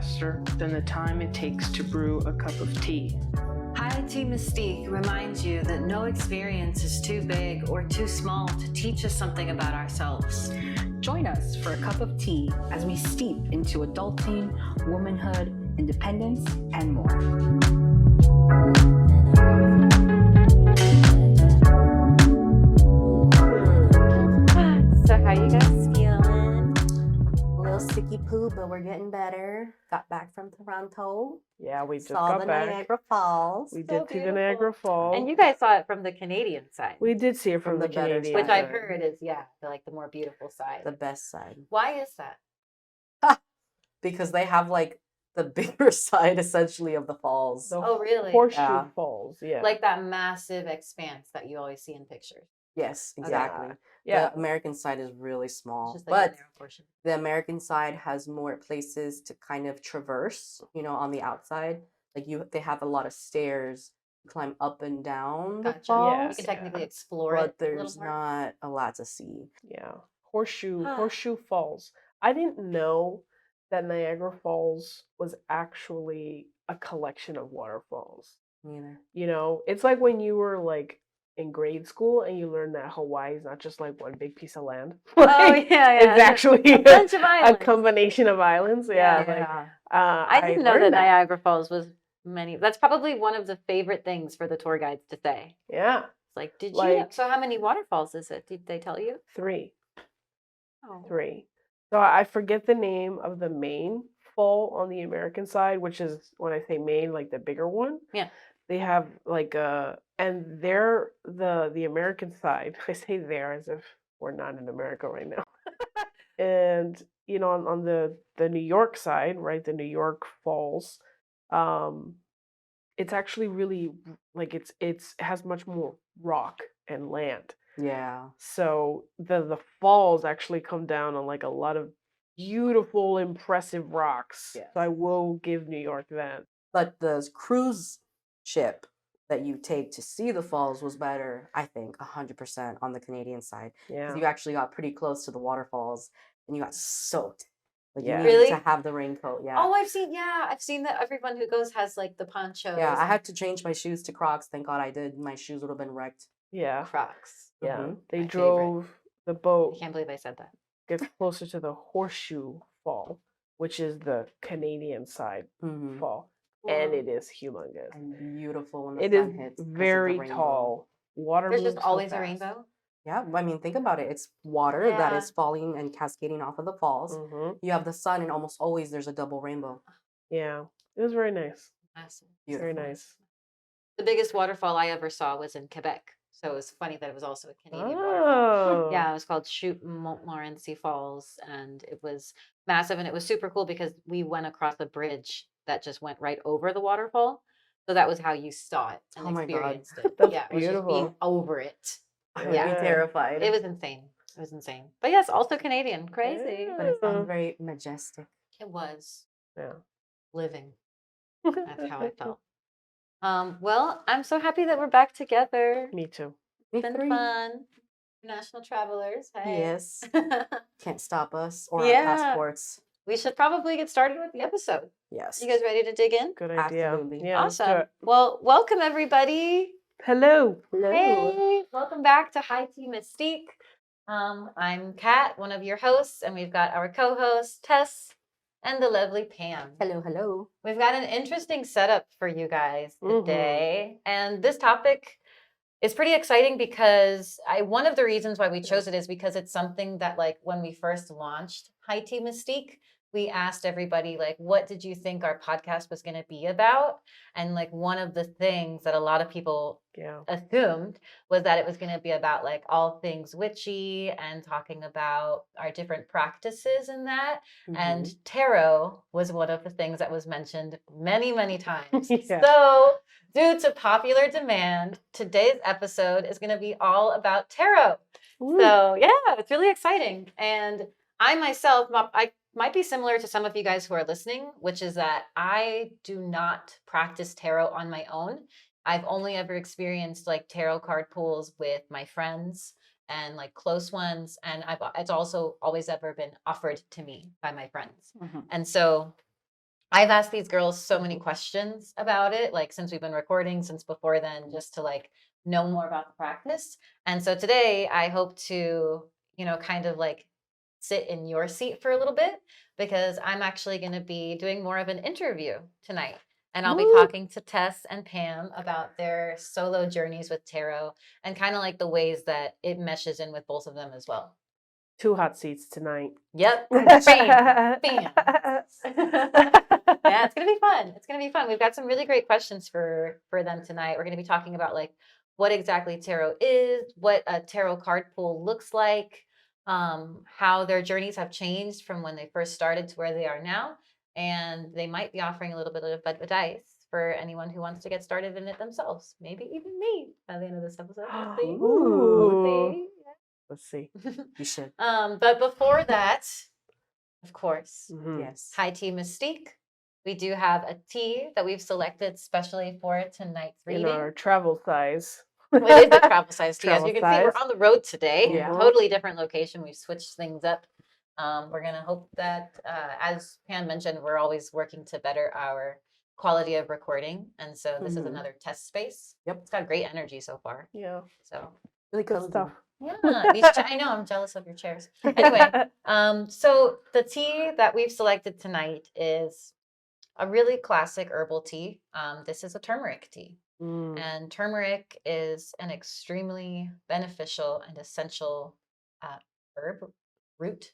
faster than the time it takes to brew a cup of tea. High Tea Mystique reminds you that no experience is too big or too small to teach us something about ourselves. Join us for a cup of tea as we steep into adulting, womanhood, independence, and more. So how you guys feeling? A little sticky poo, but we're getting better. Got back from Toronto. Yeah, we just Saw got the back. Niagara Falls. We So did see the beautiful. Niagara Falls. And you guys saw it from the Canadian side. We did see it from From the the better Canadian Which side. I've heard is, the more beautiful side. The best side. Why is that? Because they have like the bigger side essentially of the falls. The Oh, really? Horseshoe Yeah. Falls, yeah. Like that massive expanse that you always see in pictures. Yes, exactly. Yeah. The American side is really small. Just like the But narrow portion. the American side has more places to kind of traverse, on the outside. Like they have a lot of stairs, to climb up and down the Gotcha. falls. You can technically explore but it a little there's more. not a lot to see. Yeah. Horseshoe Falls. I didn't know that Niagara Falls was actually a collection of waterfalls. Neither. It's like when you were like in grade school and you learned that Hawaii is not just like one big piece of land. Like, it's actually a bunch of a islands. combination of islands. Yeah. Like, I didn't know that learned Niagara Falls was many. That's probably one of the favorite things for the tour guides to say. Yeah. It's like, did you? Like- So how many waterfalls is it? Did they tell you? 3. Oh. 3. So I forget the name of the main fall on the American side, which is when I say main, like the bigger one. Yeah. They have like and they're the American side. I say there as if we're not in America right now. And on the New York side, right, the New York Falls, it's actually really like it has much more rock and land. Yeah. So the falls actually come down on like a lot of beautiful, impressive rocks. Yes. So I will give New York that. But the cruise ship that you take to see the falls was better, I think, 100% on the Canadian side. Yeah. Because you actually got pretty close to the waterfalls and you got soaked. Like Yeah. you needed Really? to have the raincoat. Yeah. Oh, I've seen that everyone who goes has like the ponchos. Yeah, I and had to change my shoes to Crocs. Thank God I did. My shoes would have been wrecked. Yeah. Crocs. Yeah. Mhm. They My drove the I boat can't believe I said that. gets closer to the Horseshoe Fall, which is the Canadian side Mhm. fall. And it is humongous. And beautiful when the It sun is hits. 'cause of the very rainbow. tall. Water There's moves just so always a fast. rainbow. Yeah, I mean, think about it. It's water that Yeah. is falling and cascading off of the falls. Mhm. You have the sun, and almost always there's a double rainbow. Yeah. It was very nice. Massive. Very Beautiful. nice. The biggest waterfall I ever saw was in Quebec. So it was funny that it was also a Canadian waterfall. Oh. Yeah, it was called Chute Montmorency Falls, and it was massive, and it was super cool because we went across a bridge that just went right over the waterfall. So that was how you saw it and Oh my God. experienced it. That's yeah, it was just being beautiful. over it. I would Yeah. be terrified. It was insane. It was insane. But yes, also Canadian. Crazy. But it Yeah. sounds very majestic. It was Yeah. living. That's how I felt. Well, I'm so happy that we're back together. Me too. Me It's been three. fun. International travelers. Hey. Yes. Can't stop us or Yeah. our passports. We should probably get started with the episode. Yes. You guys ready to dig in? Good idea. Absolutely. Yeah, let's do Awesome. it. Well, welcome everybody. Hello. Hello. Hey, welcome back to High Tea Mystique. I'm Kat, one of your hosts, and we've got our co-host Tess and the lovely Pam. Hello, hello. We've got an interesting setup for you guys Mhm. today, and this topic is pretty exciting because one of the reasons why we chose it is because it's something that, like, when we first launched High Tea Mystique, we asked everybody, like, what did you think our podcast was going to be about? And like one of the things that a lot of people Yeah. assumed was that it was going to be about like all things witchy and talking about our different practices in that. Mhm. And tarot was one of the things that was mentioned many, many times. Yeah. So, due to popular demand, today's episode is going to be all about tarot. Woo. So, yeah, it's really exciting. And I myself, I might be similar to some of you guys who are listening, which is that I do not practice tarot on my own. I've only ever experienced like tarot card pulls with my friends and like close ones. And it's also always ever been offered to me by my friends. Mhm. And so I've asked these girls so many questions about it, like since we've been recording, since before then, just to like know more about the practice. And so today I hope to, kind of like sit in your seat for a little bit because I'm actually going to be doing more of an interview tonight. And I'll be Woo! talking to Tess and Pam about their solo journeys with tarot and kind of like the ways that it meshes in with both of them as well. 2 hot seats tonight. Yep. Bam. Bam. Yeah, it's gonna be fun. It's gonna be fun. We've got some really great questions for them tonight. We're gonna be talking about like what exactly tarot is, what a tarot card pool looks like, how their journeys have changed from when they first started to where they are now, and they might be offering a little bit of advice for anyone who wants to get started in it themselves. Maybe even me by the end of this episode. We'll see. Ooh. Let's see. You should. But before that, of course, Mhm. Yes. High Tea Mystique. We do have a tea that we've selected specially for tonight's In reading. our travel size. It is the travel size tea. As Travel you can see, we're size. on the road today. Yeah. Totally different location. We've switched things up. We're going to hope that, as Pam mentioned, we're always working to better our quality of recording. And so this is Mhm. another test space. Yep. It's got great energy so far. Yeah. So Really Good cozy. stuff. yeah, I know I'm jealous of your chairs. Anyway, so the tea that we've selected tonight is a really classic herbal tea. This is a turmeric tea. Mm. And turmeric is an extremely beneficial and essential herb root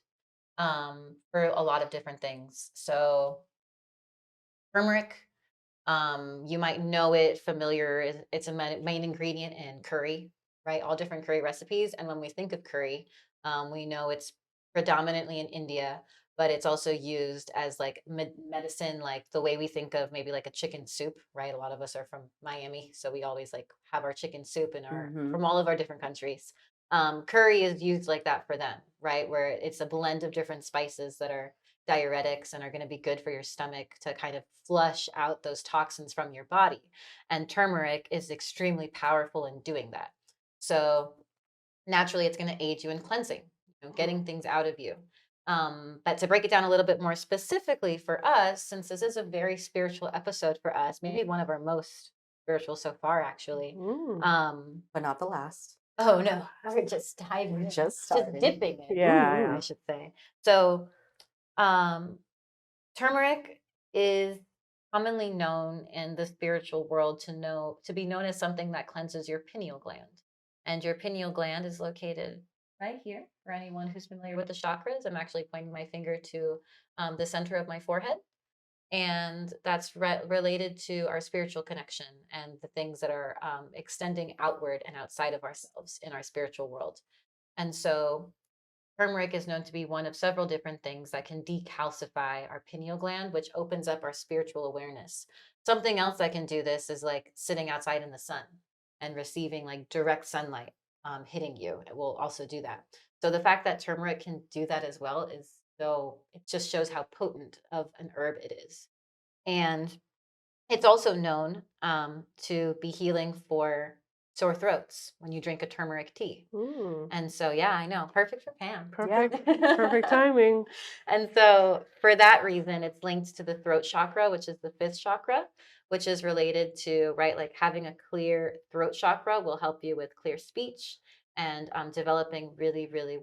for a lot of different things. So turmeric, you might know it familiar. It's a main ingredient in curry, right? All different curry recipes. And when we think of curry, we know it's predominantly in India, but it's also used as like medicine, like the way we think of maybe like a chicken soup, right? A lot of us are from Miami, so we always like have our chicken soup in our Mhm. from all of our different countries. Curry is used like that for them, right? Where it's a blend of different spices that are diuretics and are going to be good for your stomach to kind of flush out those toxins from your body. And turmeric is extremely powerful in doing that. So naturally, it's going to aid you in cleansing, getting things out of you. But to break it down a little bit more specifically for us, since this is a very spiritual episode for us, maybe one of our most spiritual so far, actually. Mm. But not the last. Oh no, we're just diving, We're in, just just starting. dipping in. Yeah, I should say. So, turmeric is commonly known in the spiritual world to be known as something that cleanses your pineal gland. And your pineal gland is located right here. For anyone who's familiar with the chakras, I'm actually pointing my finger to the center of my forehead. And that's related to our spiritual connection and the things that are extending outward and outside of ourselves in our spiritual world. And so turmeric is known to be one of several different things that can decalcify our pineal gland, which opens up our spiritual awareness. Something else that can do this is like sitting outside in the sun and receiving like direct sunlight hitting you. It will also do that. So the fact that turmeric can do that as well it just shows how potent of an herb it is. And it's also known to be healing for sore throats when you drink a turmeric tea. Mm. And so, yeah, I know. Perfect for Pam. Perfect. Perfect timing. And so, for that reason, it's linked to the throat chakra, which is the fifth chakra, which is related to, right, like having a clear throat chakra will help you with clear speech and developing really, really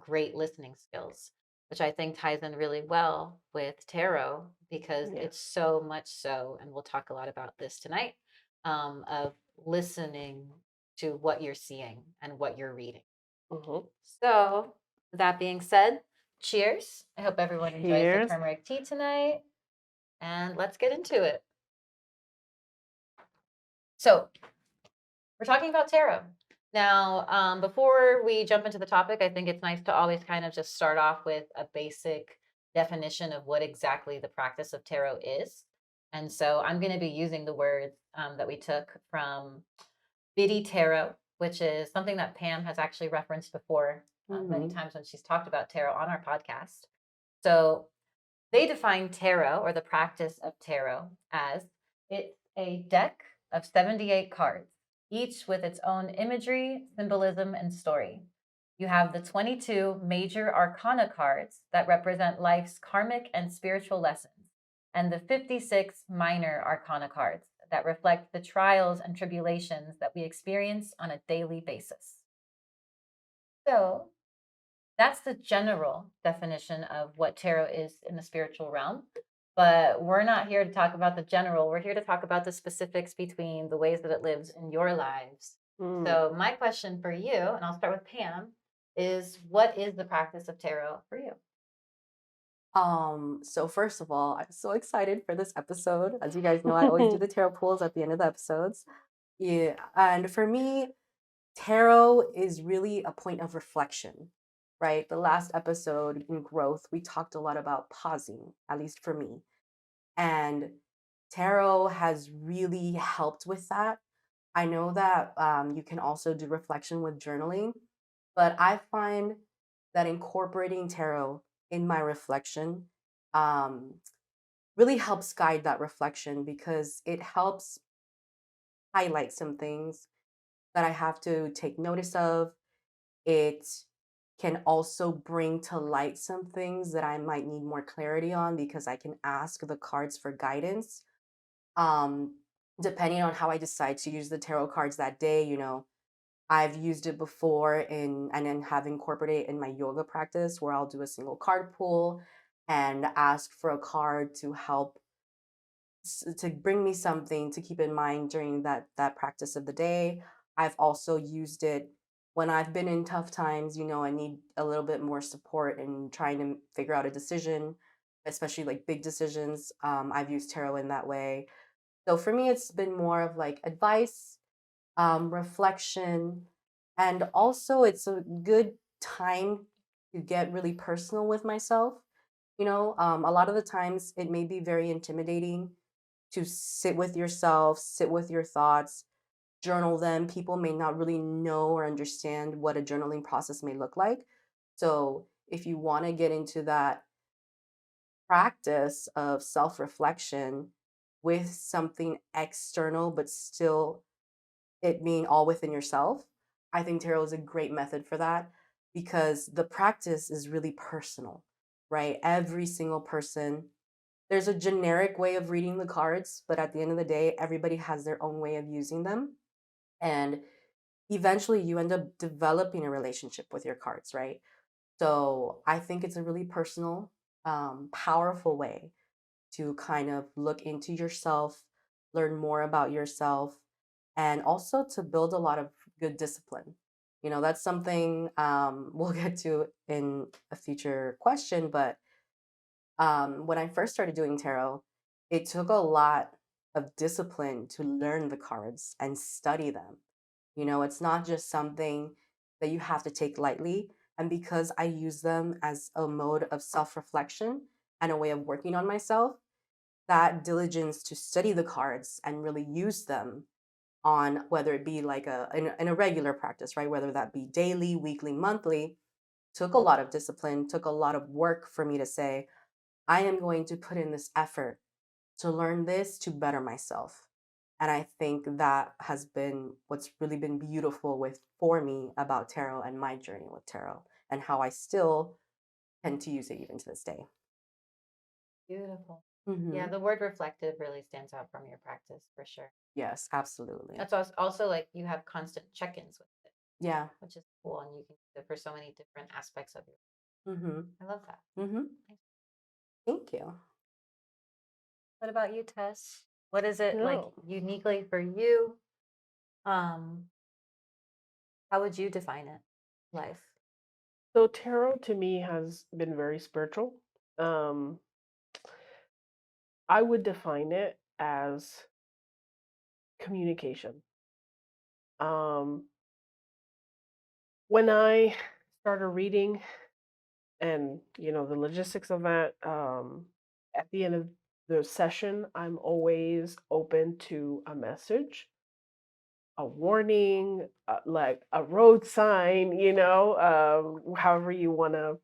great listening skills, which I think ties in really well with tarot because Yeah. it's so much so, and we'll talk a lot about this tonight, of listening to what you're seeing and what you're reading. Mhm. So, with that being said, cheers. I hope everyone enjoys the Cheers. turmeric tea tonight. And let's get into it. So, we're talking about tarot. Now, before we jump into the topic, I think it's nice to always kind of just start off with a basic definition of what exactly the practice of tarot is. And so I'm going to be using the words that we took from Biddy Tarot, which is something that Pam has actually referenced before many times when she's talked about tarot on our podcast. So they define tarot or the practice of tarot as it's a deck of 78 cards, each with its own imagery, symbolism, and story. You have the 22 major arcana cards that represent life's karmic and spiritual lessons. and the 56 minor arcana cards that reflect the trials and tribulations that we experience on a daily basis. So, that's the general definition of what tarot is in the spiritual realm. But we're not here to talk about the general. We're here to talk about the specifics between the ways that it lives in your lives. Mm. So, my question for you, and I'll start with Pam, is what is the practice of tarot for you? So first of all, I'm so excited for this episode. As you guys know, I always do the tarot pulls at the end of the episodes. Yeah, and for me, tarot is really a point of reflection, right? The last episode in growth, we talked a lot about pausing, at least for me. And tarot has really helped with that. I know that you can also do reflection with journaling, but I find that incorporating tarot in my reflection um, really helps guide that reflection because it helps highlight some things that I have to take notice of. It can also bring to light some things that I might need more clarity on because I can ask the cards for guidance. Um, Depending on how I decide to use the tarot cards that day, I've used it before in and then have incorporated it in my yoga practice where I'll do a single card pull and ask for a card to help to bring me something to keep in mind during that practice of the day. I've also used it when I've been in tough times, I need a little bit more support in trying to figure out a decision, especially like big decisions. I've used tarot in that way. So for me, it's been more of like advice, reflection, and also it's a good time to get really personal with myself. A lot of the times it may be very intimidating to sit with yourself, sit with your thoughts, journal them. People may not really know or understand what a journaling process may look like. So if you want to get into that practice of self reflection with something external, but still it being all within yourself, I think tarot is a great method for that because the practice is really personal, right? Every single person, there's a generic way of reading the cards, but at the end of the day, everybody has their own way of using them. And eventually you end up developing a relationship with your cards, right? So I think it's a really personal, powerful way to kind of look into yourself, learn more about yourself, and also to build a lot of good discipline. That's something we'll get to in a future question. But when I first started doing tarot, it took a lot of discipline to learn the cards and study them. It's not just something that you have to take lightly. And because I use them as a mode of self reflection and a way of working on myself, that diligence to study the cards and really use them on whether it be like in a regular practice, right? Whether that be daily, weekly, monthly, took a lot of discipline, took a lot of work for me to say, I am going to put in this effort to learn this to better myself. And I think that has been what's really been beautiful for me about tarot and my journey with tarot and how I still tend to use it even to this day. Beautiful. Hmm. Yeah, the word reflective really stands out from your practice for sure. Yes, absolutely. That's also like you have constant check ins with it, Yeah. which is cool. And you can use it for so many different aspects of your Hmm. I love that. Hmm. Thank you. What about you, Tess? What is it like No. uniquely for you? Um, how would you define it? Life. So tarot to me has been very spiritual. Um, I would define it as communication. Um, when I started reading and the logistics of that, at the end of the session, I'm always open to a message, a warning, like a road sign, however you want to,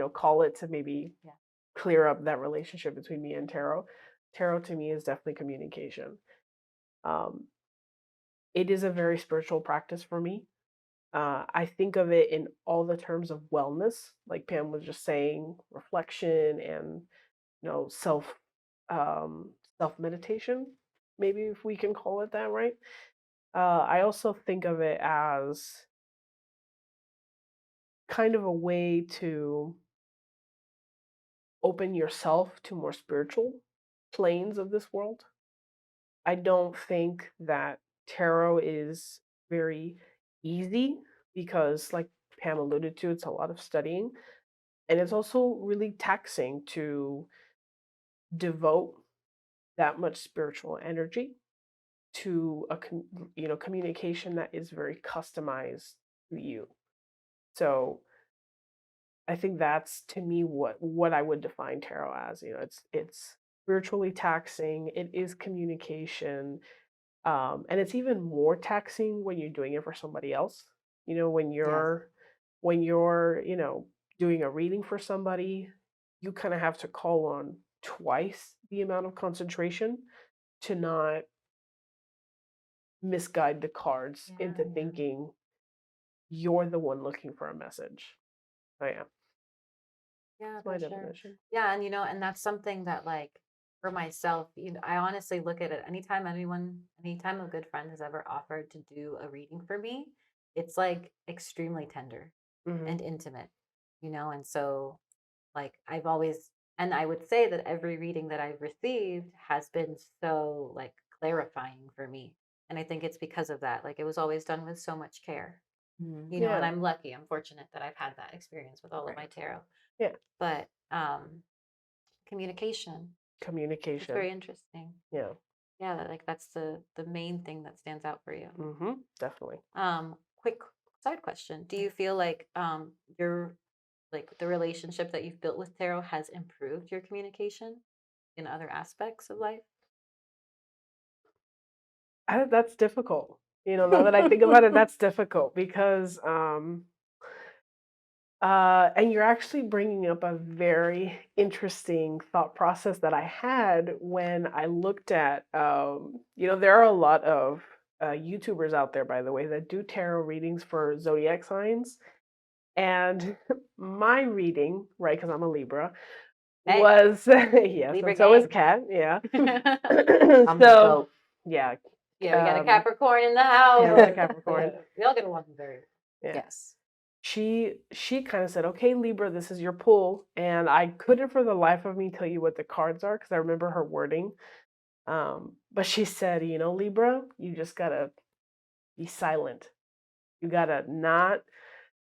call it to maybe Yeah. clear up that relationship between me and tarot. Tarot to me is definitely communication. Um, it is a very spiritual practice for me. I think of it in all the terms of wellness, like Pam was just saying, reflection and self self-meditation, maybe if we can call it that, right? I also think of it as kind of a way to open yourself to more spiritual planes of this world. I don't think that tarot is very easy because, like Pam alluded to, it's a lot of studying. And it's also really taxing to devote that much spiritual energy to communication that is very customized to you. So I think that's to me what I would define tarot as. It's spiritually taxing. It is communication, and it's even more taxing when you're doing it for somebody else. When Yes. you're doing a reading for somebody, you kind of have to call on twice the amount of concentration to not misguide the cards into Yeah. thinking you're the one looking for a message. I am. Yeah, That's my for sure. definition. Yeah, and that's something that like for myself, I honestly look at it anytime a good friend has ever offered to do a reading for me, it's like extremely tender Hmm. and intimate, and so like and I would say that every reading that I've received has been so like clarifying for me. And I think it's because of that. Like it was always done with so much care, Mhm. and Yeah. I'm fortunate that I've had that experience with all of my Right. tarot. Yeah. But communication, it's Communication. very interesting. Yeah. Yeah, like that's the main thing that stands out for you. Definitely. Quick side question. Do you feel like your like the relationship that you've built with tarot has improved your communication in other aspects of life? That's difficult. Now that I think about it, that's difficult because and you're actually bringing up a very interesting thought process that I had when I looked at, there are a lot of YouTubers out there, by the way, that do tarot readings for zodiac signs. And my reading, right, because I'm a Libra, Hey, was, yes, Libra and so is gang. Kat, yeah. I'm the So, goat. yeah, Yeah, we got a um, Capricorn in the house. Pam's a Capricorn. Yeah, we all get along very Yeah. Yes. She kind of said, "Okay, Libra, this is your pull," and I couldn't for the life of me tell you what the cards are because I remember her wording. But she said, Libra, you just gotta be silent. You gotta not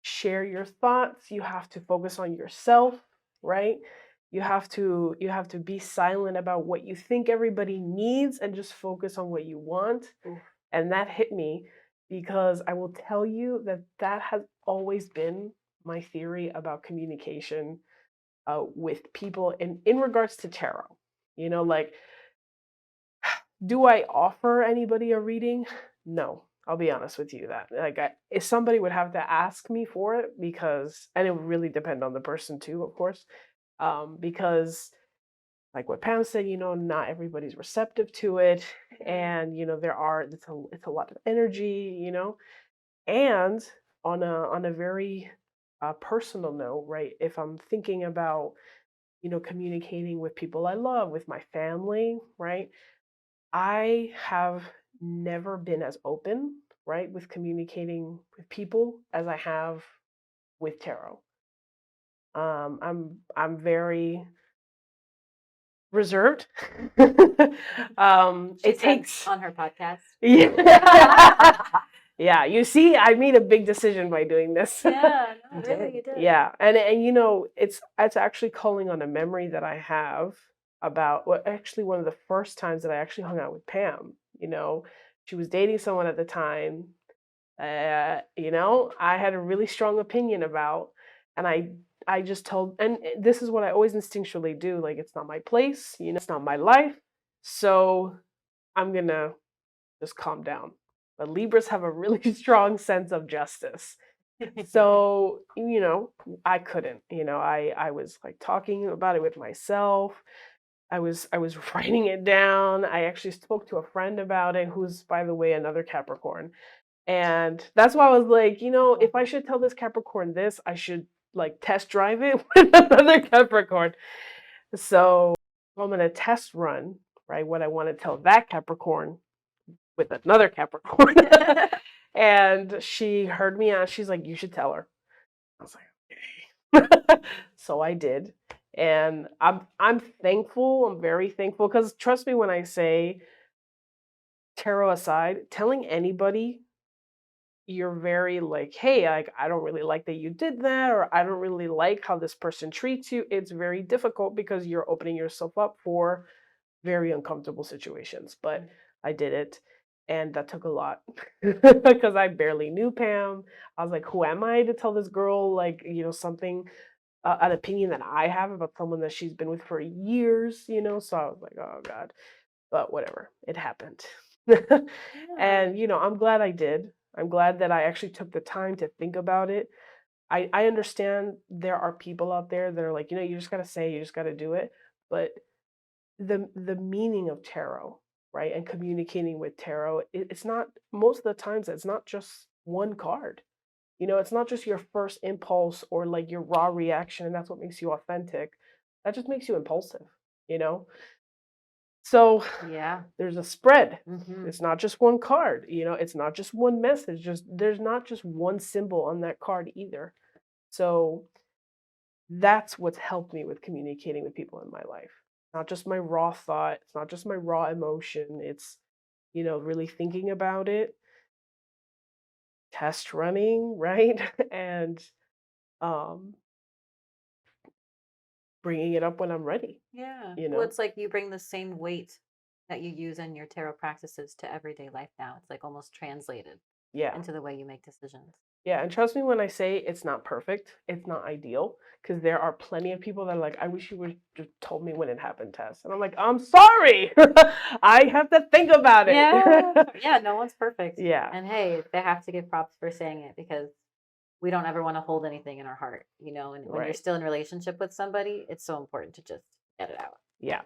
share your thoughts. You have to focus on yourself, right? You have to be silent about what you think everybody needs and just focus on what you want. Oof. And that hit me because I will tell you that that has always been my theory about communication with people in regards to tarot. Like, do I offer anybody a reading? No, I'll be honest with you that like if somebody would have to ask me for it and it would really depend on the person too, of course, because like what Pam said, not everybody's receptive to it, and it's a lot of energy, and on a very personal note, right? If I'm thinking about communicating with people I love, with my family, right? I have never been as open, right, with communicating with people as I have with tarot. I'm very reserved. She It said takes on her podcast. yeah. Yeah, you see, I made a big decision by doing this. Yeah, no, You really, did. you did. Yeah, and it's actually calling on a memory that I have about actually one of the first times that I actually hung out with Pam. She was dating someone at the time. I had a really strong opinion about, and I just told, and this is what I always instinctually do. Like, it's not my place. It's not my life. So I'm gonna just calm down. But Libras have a really strong sense of justice. So, I couldn't, I was like talking about it with myself. I was writing it down. I actually spoke to a friend about it, who's, by the way, another Capricorn. And that's why I was like, if I should tell this Capricorn this, I should like test drive it with another Capricorn. So I'm going to test run, right, what I want to tell that Capricorn with another Capricorn. And she heard me out. She's like, you should tell her. I was like, okay. So I did. And I'm thankful. I'm very thankful because trust me when I say, tarot aside, telling anybody you're very like, hey, like I don't really like that you did that, or I don't really like how this person treats you. It's very difficult because you're opening yourself up for very uncomfortable situations. But I did it, and that took a lot because I barely knew Pam. I was like, who am I to tell this girl like something, an opinion that I have about someone that she's been with for years, So I was like, oh God, but whatever, it happened. Yeah. And I'm glad I did. I'm glad that I actually took the time to think about it. I understand there are people out there that are like, you just gotta say, you just gotta do it. But the meaning of tarot, right, and communicating with tarot, it's not most of the times it's not just one card. It's not just your first impulse or like your raw reaction, and that's what makes you authentic. That just makes you impulsive, you know? So Yeah. there's a spread. Hmm. It's not just one card, it's not just one message. Just there's not just one symbol on that card either. So that's what's helped me with communicating with people in my life. Not just my raw thought, it's not just my raw emotion. It's, really thinking about it, test running, right? And um bringing it up when I'm ready, Yeah. you Well, know? it's like you bring the same weight that you use in your tarot practices to everyday life now. It's like almost translated Yeah. into the way you make decisions. Yeah, and trust me when I say it's not perfect, it's not ideal, because there are plenty of people that are like, I wish you would just told me when it happened, Tess. And I'm like, I'm sorry. I have to think about it. Yeah. Yeah, no one's perfect. Yeah, And hey, they have to get props for saying it because we don't ever want to hold anything in our heart, and when you're right. still in relationship with somebody, it's so important to just get it out. Yeah.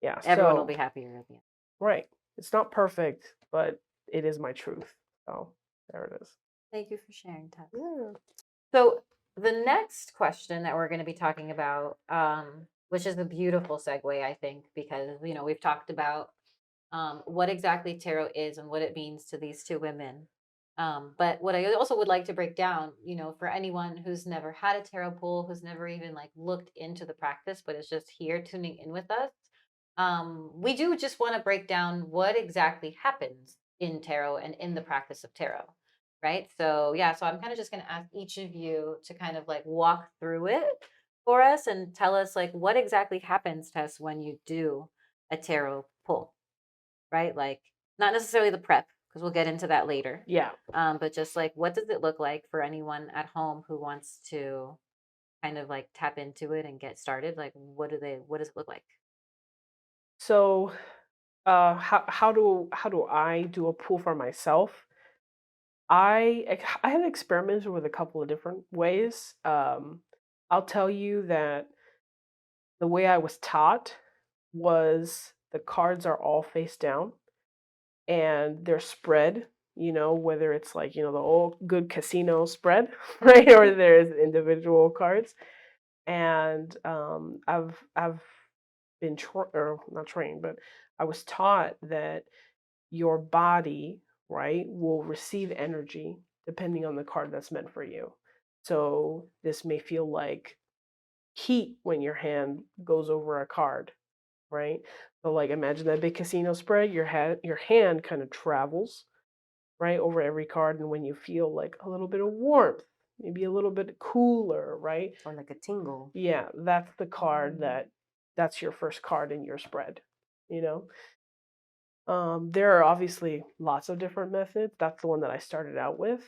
Yeah. Everyone will So, be happier at the end. right. It's not perfect, but it is my truth. So there it is. Thank you for sharing, Tess. Yeah. So the next question that we're going to be talking about, which is a beautiful segue, I think, because we've talked about what exactly tarot is and what it means to these two women. But what I also would like to break down, for anyone who's never had a tarot pull, who's never even like looked into the practice, but is just here tuning in with us, we do just want to break down what exactly happens in tarot and in the practice of tarot. Right. So, yeah. So, I'm kind of just going to ask each of you to kind of like walk through it for us and tell us, like, what exactly happens to us when you do a tarot pull, right? Like, not necessarily the prep, because we'll get into that later. Yeah. But just like, what does it look like for anyone at home who wants to kind of like tap into it and get started? Like, what does it look like? So how do I do a pool for myself? I have experimented with a couple of different ways. I'll tell you that the way I was taught was the cards are all face down and they're spread, whether it's like, the old good casino spread, right? Or there's individual cards. And I've been or not trained, but I was taught that your body, right, will receive energy depending on the card that's meant for you. So this may feel like heat when your hand goes over a card, right? So like imagine that big casino spread, your hand kind of travels right over every card, and when you feel like a little bit of warmth, maybe a little bit cooler, right? Or like a tingle. Yeah, that's the card that's your first card in your spread, you know? There are obviously lots of different methods. That's the one that I started out with.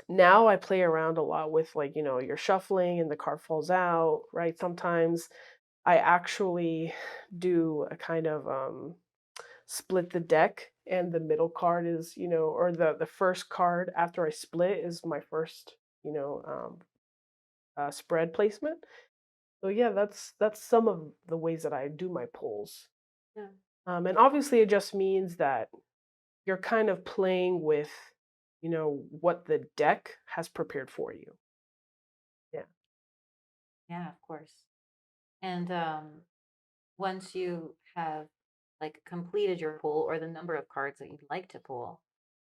Now I play around a lot with like, you're shuffling and the card falls out, right? Sometimes I actually do a kind of split the deck and the middle card is, or the first card after I split is my first, spread placement. So yeah, that's some of the ways that I do my pulls. Yeah. And obviously it just means that you're kind of playing with, what the deck has prepared for you. Yeah. Yeah, of course. And once you have like completed your pull or the number of cards that you'd like to pull,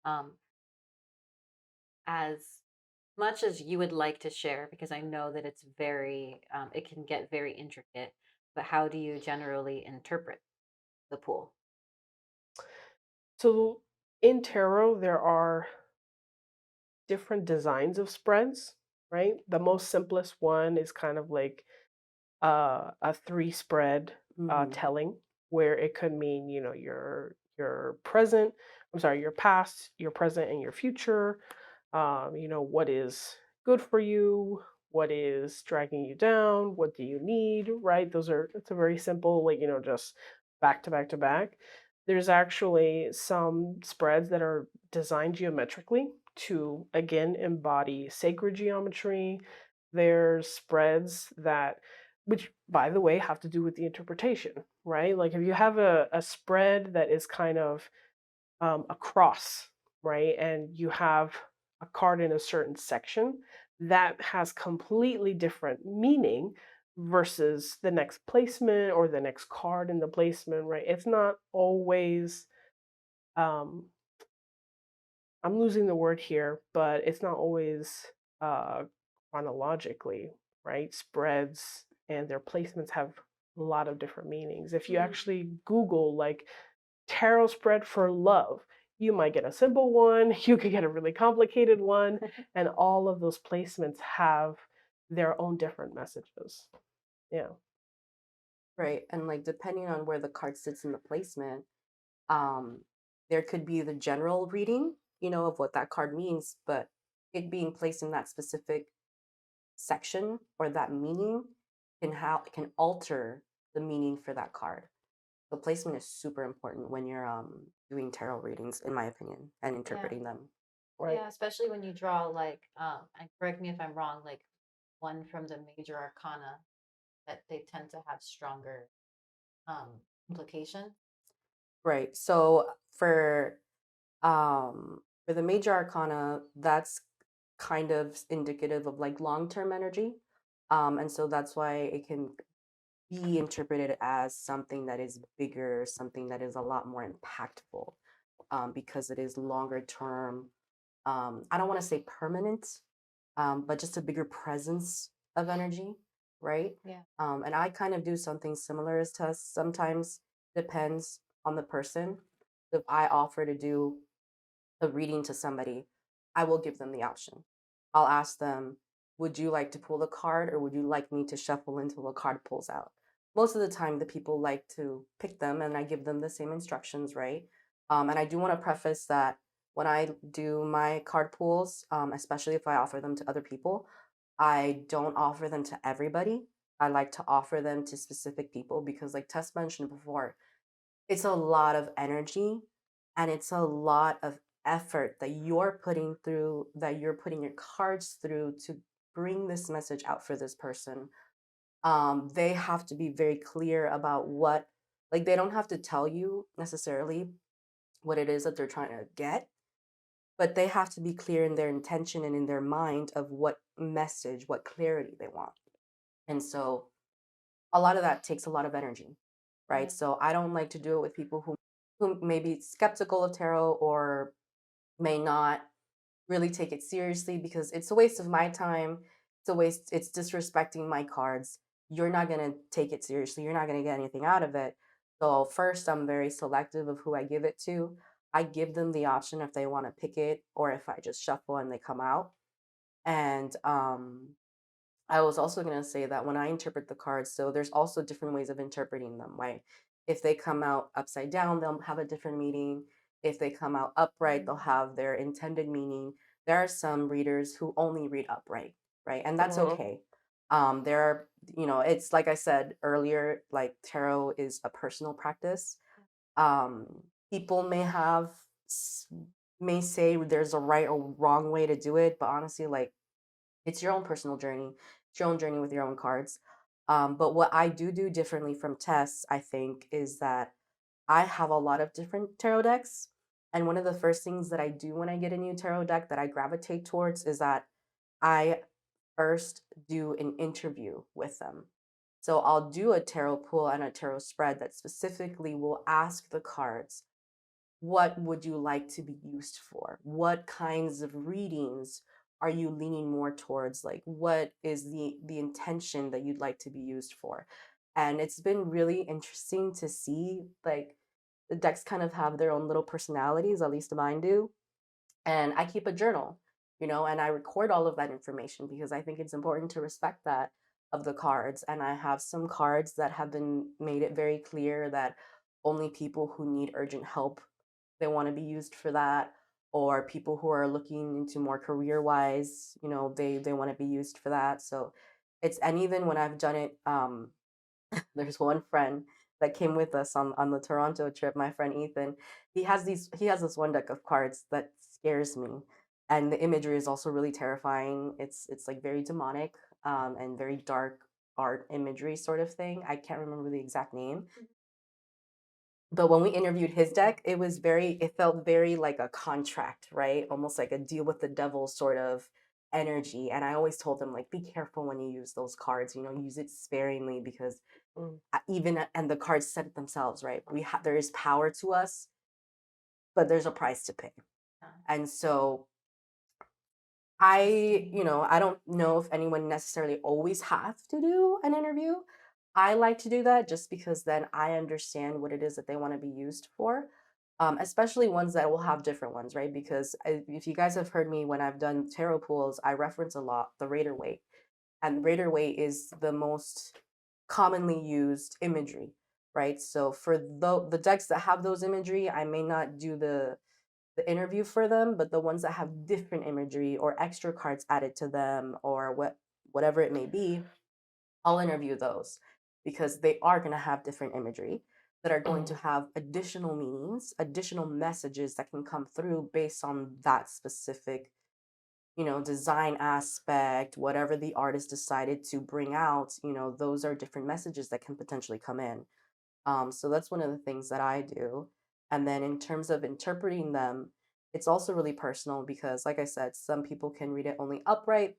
um, as much as you would like to share, because I know that it's very, it can get very intricate, but how do you generally interpret the pool? So in tarot, there are different designs of spreads, right? The most simplest one is kind of like a three spread Mm-hmm. telling, where it could mean, you know, your present, I'm sorry, your past, your present, and your future. You know, what is good for you, what is dragging you down, what do you need, right? Those are, it's a very simple, like, you know, just back to back to back. There's actually some spreads that are designed geometrically to again embody sacred geometry. There's spreads that, which by the way have to do with the interpretation, right? Like if you have a spread that is kind of a cross, right? And you have a card in a certain section that has completely different meaning versus the next placement or the next card in the placement, right? It's not always, um, I'm losing the word here, but it's not always uh, chronologically, right? Spreads and their placements have a lot of different meanings. If you actually Google like tarot spread for love, you might get a simple one, you could get a really complicated one, and all of those placements have their own different messages. Yeah. Right. And like depending on where the card sits in the placement, um, there could be the general reading, of what that card means, but it being placed in that specific section or that meaning can alter the meaning for that card. The placement is super important when you're doing tarot readings, in my opinion, and Yeah. interpreting them. Right. Yeah, especially when you draw like, and correct me if I'm wrong, like one from the major arcana, that they tend to have stronger um implication. Right. So for the major arcana, that's kind of indicative of like long-term energy. And so that's why it can be interpreted as something that is bigger, something that is a lot more impactful, because it is longer term. I don't want to say permanent, but just a bigger presence of energy, right? Yeah. And I kind of do something similar as Tess. Sometimes depends on the person. If I offer to do a reading to somebody, I will give them the option. I'll ask them, would you like to pull the card or would you like me to shuffle until the card pulls out? Most of the time, the people like to pick them and I give them the same instructions, right? And I do want to preface that when I do my card pulls, especially if I offer them to other people, I don't offer them to everybody. I like to offer them to specific people because, like Tess mentioned before, it's a lot of energy and it's a lot of effort that you're putting your cards through to bring this message out for this person. They have to be very clear about like, they don't have to tell you necessarily what it is that they're trying to get, but they have to be clear in their intention and in their mind of what message, what clarity they want. And so a lot of that takes a lot of energy, Yeah. right? So I don't like to do it with people who may be skeptical of tarot or may not really take it seriously because it's a waste of my time. It's disrespecting my cards. You're not going to take it seriously. You're not going to get anything out of it. So first, I'm very selective of who I give it to. I give them the option if they want to pick it or if I just shuffle and they come out. And I was also going to say that when I interpret the cards, so there's also different ways of interpreting them, right? If they come out upside down, they'll have a different meaning. If they come out upright, they'll have their intended meaning. There are some readers who only read upright, right? And that's Mhm. okay. There are, it's like I said earlier, like tarot is a personal practice. Um, People s- may say there's a right or wrong way to do it, but honestly, like it's your own personal journey. It's your own journey with your own cards. But what I do differently from Tess, I think, is that I have a lot of different tarot decks. And one of the first things that I do when I get a new tarot deck that I gravitate towards is that I first do an interview with them. So I'll do a tarot pull and a tarot spread that specifically will ask the cards, what would you like to be used for? What kinds of readings are you leaning more towards? Like, what is the intention that you'd like to be used for? And it's been really interesting to see, like, the decks kind of have their own little personalities, at least mine do. And I keep a journal, and I record all of that information because I think it's important to respect that of the cards. And I have some cards that have been made it very clear that only people who need urgent help, they want to be used for that, or people who are looking into more career wise, they want to be used for that. So it's, and even when I've done it, there's one friend that came with us on the Toronto trip, my friend Ethan. He has this one deck of cards that scares me. And the imagery is also really terrifying. It's like very demonic, and very dark art imagery sort of thing. I can't remember the exact name. But when we interviewed his deck, it felt very like a contract, right? Almost like a deal with the devil sort of energy. And I always told him, like, be careful when you use those cards, use it sparingly because Mm. and the cards said it themselves, right? There is power to us, but there's a price to pay. And so I don't know if anyone necessarily always has to do an interview. I like to do that just because then I understand what it is that they want to be used for, especially ones that will have different ones, right? Because if you guys have heard me when I've done tarot pools, I reference a lot the Raider Waite, and Raider Waite is the most commonly used imagery, right? So for the decks that have those imagery, I may not do the interview for them, but the ones that have different imagery or extra cards added to them or whatever it may be, I'll interview those because they are going to have different imagery that are going to have additional meanings, additional messages that can come through based on that specific, design aspect, whatever the artist decided to bring out, those are different messages that can potentially come in. So that's one of the things that I do. And then in terms of interpreting them, it's also really personal because, like I said, some people can read it only upright.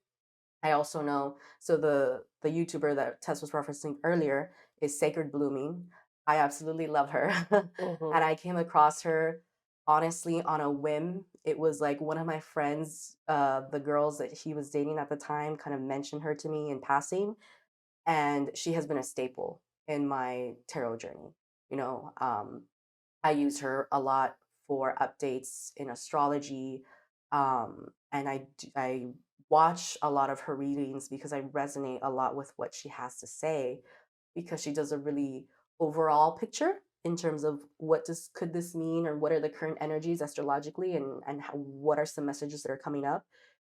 I also know, so the YouTuber that Tess was referencing earlier is Sacred Blooming. I absolutely love her. Mhm. And I came across her honestly on a whim. It was like one of my friends, the girls that he was dating at the time, kind of mentioned her to me in passing, and she has been a staple in my tarot journey. You know, um, I use her a lot for updates in astrology, and I watch a lot of her readings because I resonate a lot with what she has to say because she does a really overall picture in terms of could this mean or what are the current energies astrologically and what are some messages that are coming up.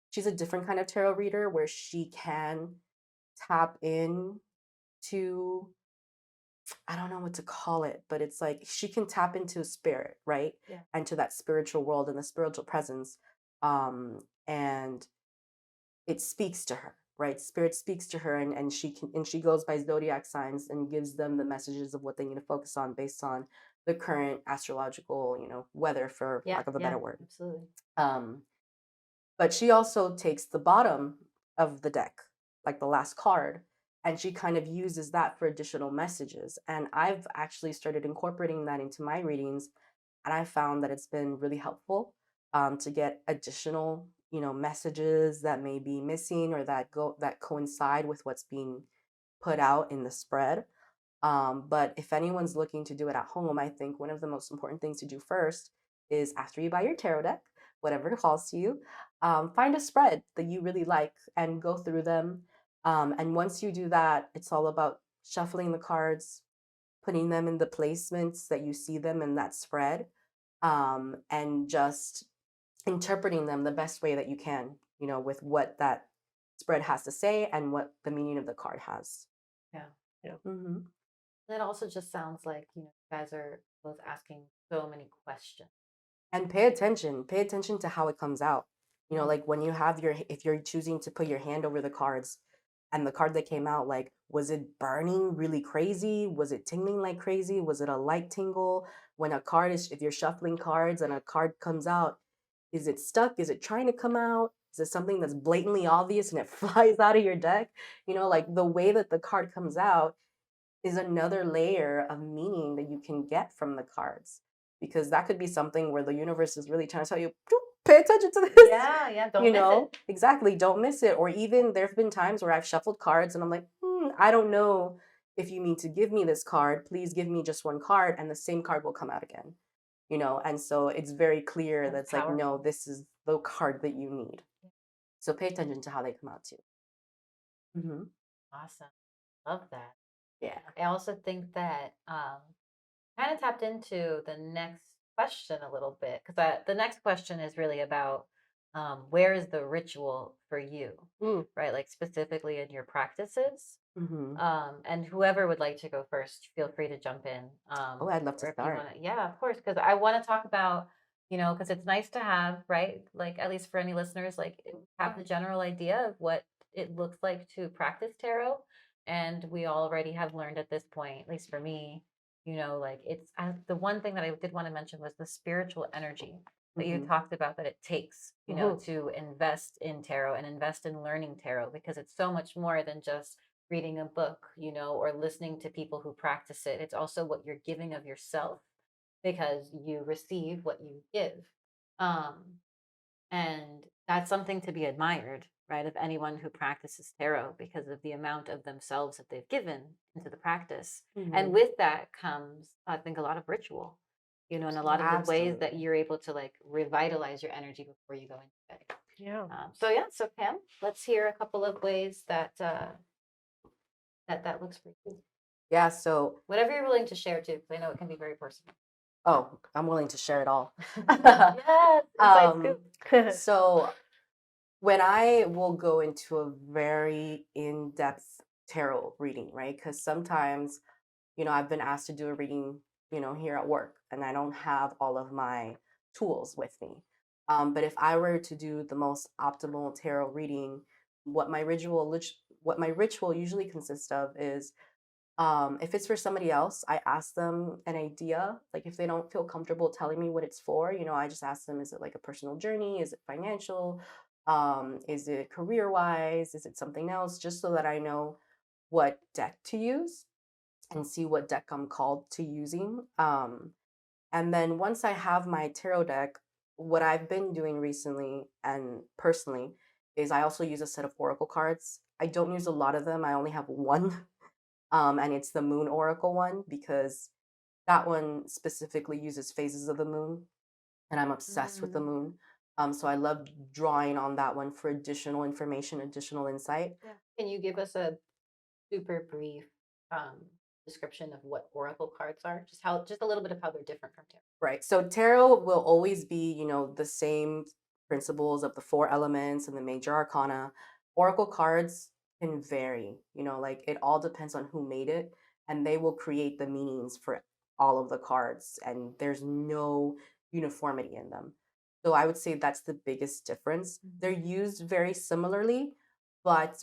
She's a different kind of tarot reader where she can tap in to, I don't know what to call it, but it's like she can tap into spirit, right? Yeah. And to that spiritual world and the spiritual presence. And it speaks to her, right? Spirit speaks to her and she goes by zodiac signs and gives them the messages of what they need to focus on based on the current astrological, weather, for Yeah, lack of a yeah, better word. absolutely. Um, but she also takes the bottom of the deck, like the last card, and she kind of uses that for additional messages. And I've actually started incorporating that into my readings, and I found that it's been really helpful, to get additional, messages that may be missing or that coincide with what's being put out in the spread. But if anyone's looking to do it at home, I think one of the most important things to do first is after you buy your tarot deck, whatever it calls to you, find a spread that you really like and go through them. And once you do that, it's all about shuffling the cards, putting them in the placements that you see them in that spread, and just interpreting them the best way that you can, with what that spread has to say and what the meaning of the card has. Yeah. Yeah. Hmm. That also just sounds like, you guys are both asking so many questions. And pay attention to how it comes out. Like when you have if you're choosing to put your hand over the cards and the card that came out, like, was it burning really crazy? Was it tingling like crazy? Was it a light tingle? When if you're shuffling cards and a card comes out, is it stuck? Is it trying to come out? Is it something that's blatantly obvious and it flies out of your deck? Like the way that the card comes out is another layer of meaning that you can get from the cards. Because that could be something where the universe is really trying to tell you, pay attention to this. Yeah, don't miss it. Exactly, don't miss it. Or even there have been times where I've shuffled cards and I'm like, I don't know if you mean to give me this card. Please give me just one card, and the same card will come out again. And so it's very clear That's that it's like, no, powerful. this is the card that you need. So pay attention to how they come out too. Hmm. Awesome. Love that. Yeah. I also think that kind of tapped into the next question a little bit, because the next question is really about where is the ritual for you, right? Like specifically in your practices. Mm-hmm. And whoever would like to go first, feel free to jump in. Oh, I'd love to Or if you start. want to, yeah, of course, because I want to talk about, because it's nice to have, right? Like at least for any listeners, like have the general idea of what it looks like to practice tarot. And we already have learned at this point, at least for me, like the one thing that I did want to mention was the spiritual energy that you Mhm. talked about that it takes, Mhm. to invest in tarot and invest in learning tarot, because it's so much more than just reading a book, or listening to people who practice it. It's also what you're giving of yourself, because you receive what you give. Um, and that's something to be admired, right? Of anyone who practices tarot, because of the amount of themselves that they've given into the practice. And Mhm. with that comes, I think, a lot of ritual, and a lot of the ways that Absolutely. you're able to like revitalize your energy before you go into bed. Yeah. So yeah, so Pam, let's hear a couple of ways that that looks for you. Yeah. So, Whatever you're willing to share too, because I know it can be very personal. I'm willing to share it all. Yes, inside Um, scoop. so when I will go into a very in-depth tarot reading, right? Because sometimes, I've been asked to do a reading, here at work, and I don't have all of my tools with me. But if I were to do the most optimal tarot reading, what my ritual, what my ritual usually consists of is, if it's for somebody else, I ask them an idea. Like if they don't feel comfortable telling me what it's for, I just ask them, is it like a personal journey? Is it financial? Is it career wise? Is it something else? Just so that I know what deck to use and see what deck I'm called to using. And then once I have my tarot deck, what I've been doing recently and personally is I also use a set of oracle cards. I don't use a lot of them. I only have one, and it's the Moon Oracle one because that one specifically uses phases of the moon, and I'm obsessed with the moon. So I love drawing on that one for additional information, additional insight. Yeah. Can you give us a super brief description of what oracle cards are? Just a little bit of how they're different from tarot. Right. So tarot will always be, the same principles of the four elements and the major arcana. Oracle cards can vary, like it all depends on who made it, and they will create the meanings for all of the cards, and there's no uniformity in them. So I would say that's the biggest difference. They're used very similarly, but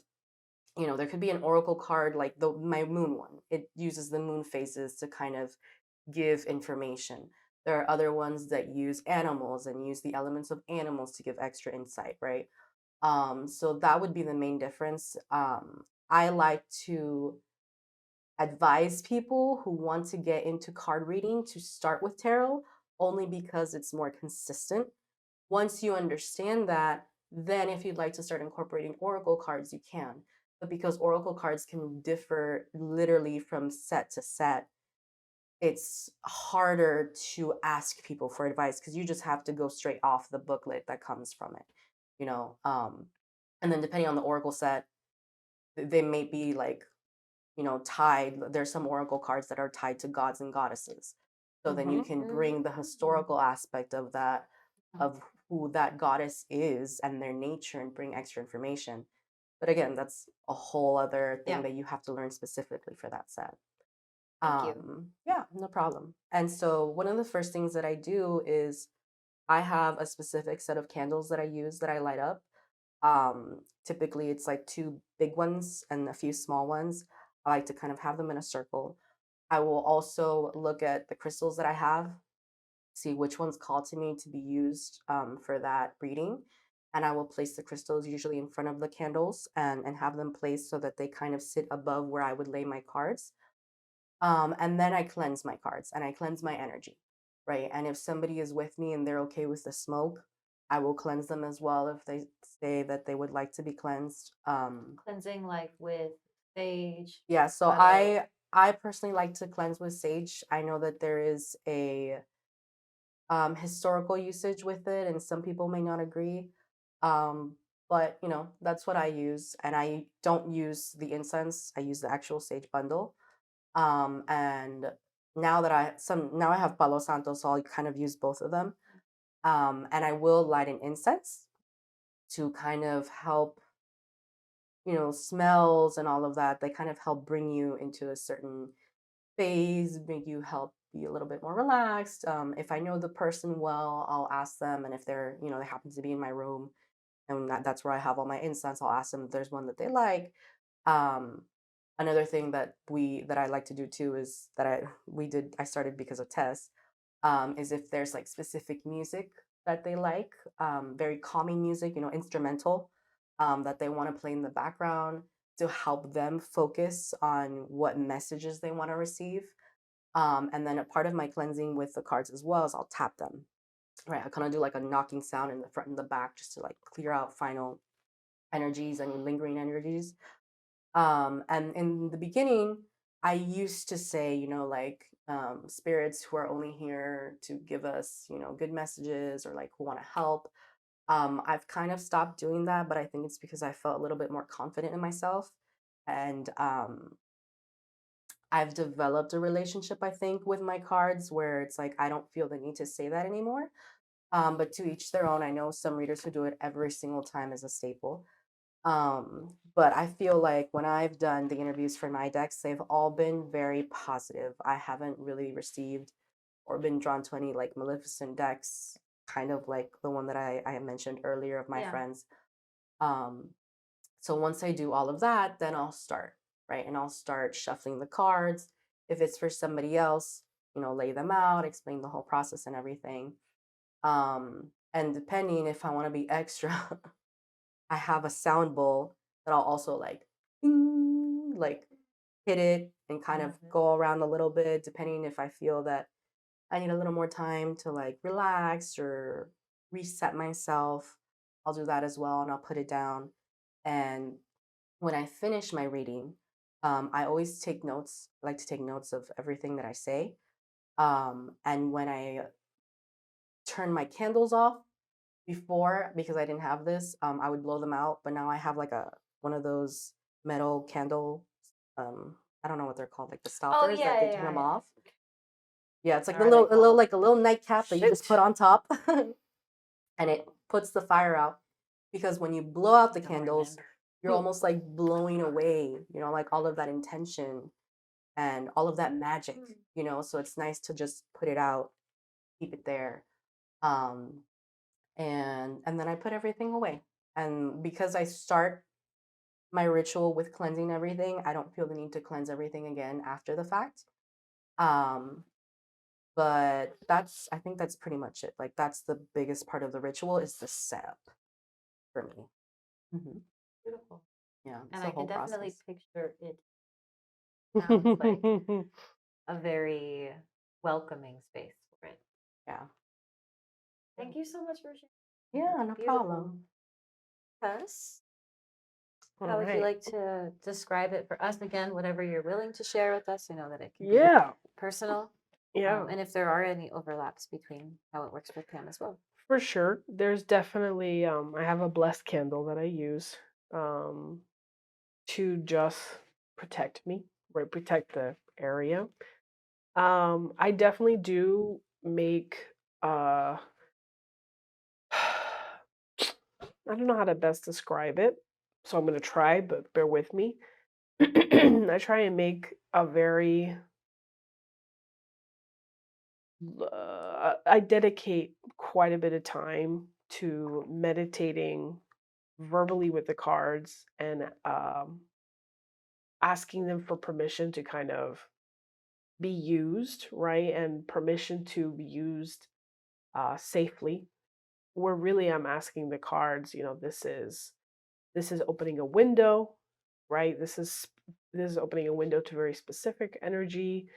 there could be an oracle card like my moon one. It uses the moon phases to kind of give information. There are other ones that use animals and use the elements of animals to give extra insight, right? So that would be the main difference. I like to advise people who want to get into card reading to start with tarot only because it's more consistent. Once you understand that, then if you'd like to start incorporating oracle cards, you can. But because oracle cards can differ literally from set to set, it's harder to ask people for advice because you just have to go straight off the booklet that comes from it, you know. And then depending on the oracle set, they may be like, tied. There's some oracle cards that are tied to gods and goddesses. So then you can bring the historical aspect of that, of who that goddess is and their nature, and bring extra information. But again, that's a whole other thing Yeah. that you have to learn specifically for that set. Thank you. Yeah, no problem. And so one of the first things that I do is I have a specific set of candles that I use that I light up. Typically it's like two big ones and a few small ones. I like to kind of have them in a circle. I will also look at the crystals that I have, see which one's called to me to be used for that reading. and I will place the crystals usually in front of the candles and have them placed so that they kind of sit above where I would lay my cards. And then I cleanse my cards and I cleanse my energy, right? And if somebody is with me and they're okay with the smoke, I will cleanse them as well if they say that they would like to be cleansed. Cleansing like with sage, Yeah, so butter. I personally like to cleanse with sage. I know that there is a historical usage with it, and some people may not agree. Um, but you know, that's what I use, and I don't use the incense. I use the actual sage bundle. And now I have Palo Santo, so I'll kind of use both of them. And I will light an incense to kind of help, you know, smells and all of that. They kind of help bring you into a certain phase, make you help be a little bit more relaxed. If I know the person well, I'll ask them, and if they're, you know, they happen to be in my room, and that's where I have all my incense, I'll ask them if there's one that they like. Um, Another thing that I like to do too is that I started because of Tess, is if there's like specific music that they like, very calming music, you know, instrumental, that they want to play in the background to help them focus on what messages they want to receive. And then a part of my cleansing with the cards as well is I'll tap them. Right. I kind of do like a knocking sound in the front and the back just to like clear out final energies and lingering energies. And in the beginning, I used to say, you know, like spirits who are only here to give us, you know, good messages or like who want to help. I've kind of stopped doing that, but I think it's because I felt a little bit more confident in myself. And I've developed a relationship, I think, with my cards where it's like I don't feel the need to say that anymore. But to each their own. I know some readers who do it every single time as a staple. But I feel like when I've done the interviews for my decks, they've all been very positive. I haven't really received or been drawn to any like Maleficent decks, kind of like the one that I mentioned earlier of my Yeah. friends. Um, so once I do all of that, then I'll start, right? And I'll start shuffling the cards. If it's for somebody else, you know, lay them out, explain the whole process and everything. And depending if I want to be extra, I have a sound bowl that I'll also like, ding, like hit it and kind of go around a little bit, depending if I feel that I need a little more time to like relax or reset myself. I'll do that as well and I'll put it down. And when I finish my reading, I always take notes. I like to take notes of everything that I say. And when I turn my candles off, before, because I didn't have this, I would blow them out, but now I have like a one of those metal candle, I don't know what they're called, like the stoppers that they turn them off. Yeah, it's like What are they called? a little nightcap that you just put on top, and it puts the fire out. Because when you blow out the Don't candles, remember. you're almost like blowing away, you know, like all of that intention and all of that magic, you know. So it's nice to just put it out, keep it there. Um, and then I put everything away. And because I start my ritual with cleansing everything, I don't feel the need to cleanse everything again after the fact. Um, but I think that's pretty much it. Like that's the biggest part of the ritual is the setup for me. Hmm. Beautiful. Yeah, it's And the I can whole definitely process. picture it. Sounds like a very welcoming space for it. Yeah, Thank you so much for sharing. yeah, no Beautiful. problem. Tess, All how would you right. like to describe it for us again? Whatever you're willing to share with us. I know that it can be Yeah. personal. Yeah. And if there are any overlaps between how it works with Pam as well. For sure. There's definitely I have a blessed candle that I use um to just protect me, right? Protect the area. I definitely do make uh I don't know how to best describe it, so I'm gonna try, but bear with me. I try and make a very I dedicate quite a bit of time to meditating verbally with the cards and asking them for permission to kind of be used, right? And permission to be used safely. where really I'm asking the cards, this is opening a window, right? This is opening a window to very specific energy.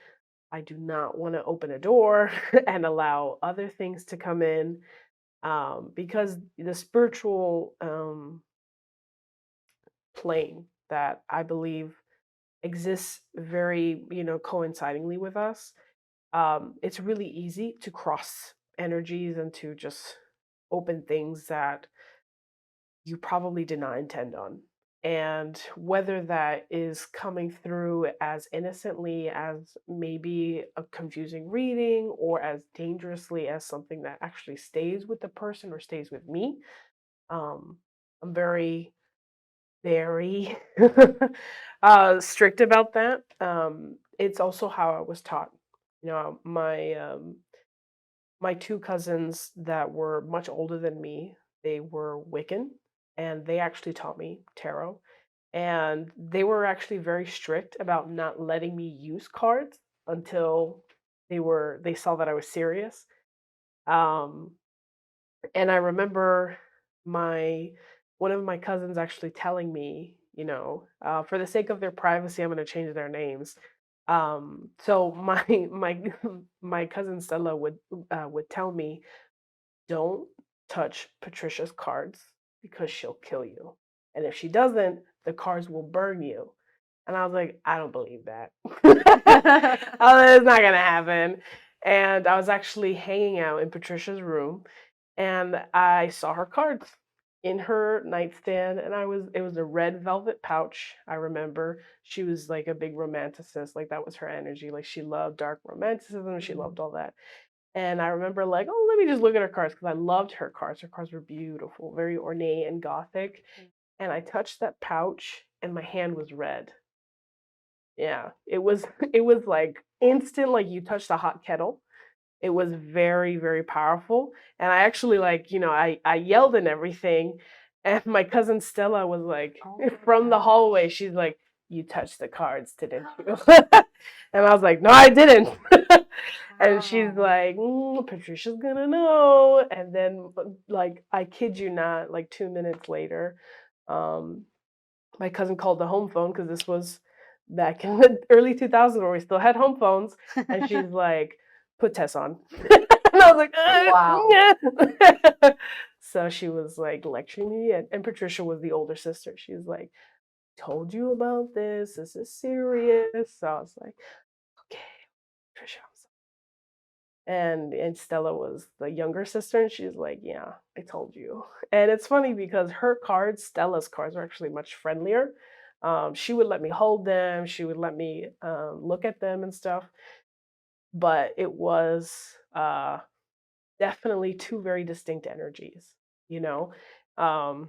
I do not want to open a door and allow other things to come in, because the spiritual plane that I believe exists very, coincidingly with us. It's really easy to cross energies and to just open things that you probably did not intend on. And whether that is coming through as innocently as maybe a confusing reading or as dangerously as something that actually stays with the person or stays with me, um, I'm very, very strict about that. It's also how I was taught. My two cousins that were much older than me, they were Wiccan, and they actually taught me tarot. And they were actually very strict about not letting me use cards until they saw that I was serious. Um, and I remember my one of my cousins actually telling me, for the sake of their privacy, I'm going to change their names. So my my cousin Stella would tell me, don't touch Patricia's cards because she'll kill you. And if she doesn't, the cards will burn you. And I was like, I don't believe that. It's not gonna happen. And I was actually hanging out in Patricia's room and I saw her cards in her nightstand, and it was a red velvet pouch. I remember she was like a big romanticist, like that was her energy. Like she loved dark romanticism, she loved all that. And I remember like, oh, let me just look at her cards because I loved her cards. Her cards were beautiful, very ornate and gothic. And I touched that pouch and my hand was red. Yeah, it was like instant, like you touched a hot kettle. It was very, very powerful. And I actually like, I yelled and everything. And my cousin Stella was like, Oh my from the gosh. hallway, she's like, you touched the cards, didn't you? And I was like, no, I didn't. And she's Wow. like, Patricia's gonna know. And then, like, I kid you not, like 2 minutes later, um, my cousin called the home phone because this was back in the early 2000s where we still had home phones. And she's like, put Tess on. And I was like, Wow. yeah. So she was like lecturing me. And Patricia was the older sister. She was like, told you about this. This is serious. So I was like, okay, Patricia, I'm sorry. And Stella was the younger sister, and she's like, "Yeah, I told you." And it's funny because her cards, Stella's cards, are actually much friendlier. She would let me hold them. She would let me look at them and stuff. But it was definitely two very distinct energies, you know. Um,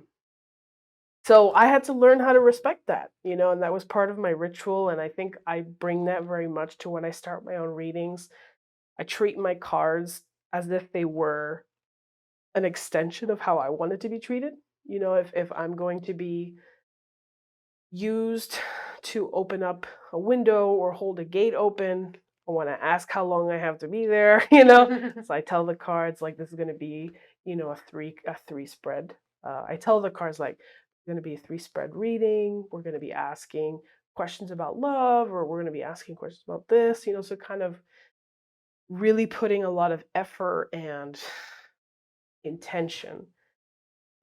so I had to learn how to respect that, and that was part of my ritual. And I think I bring that very much to when I start my own readings. I treat my cards as if they were an extension of how I wanted to be treated. If I'm going to be used to open up a window or hold a gate open, I want to ask how long I have to be there, So I tell the cards like this is going to be, a three spread. I tell the cards like it's going to be a three spread reading. We're going to be asking questions about love, or we're going to be asking questions about this, so kind of really putting a lot of effort and intention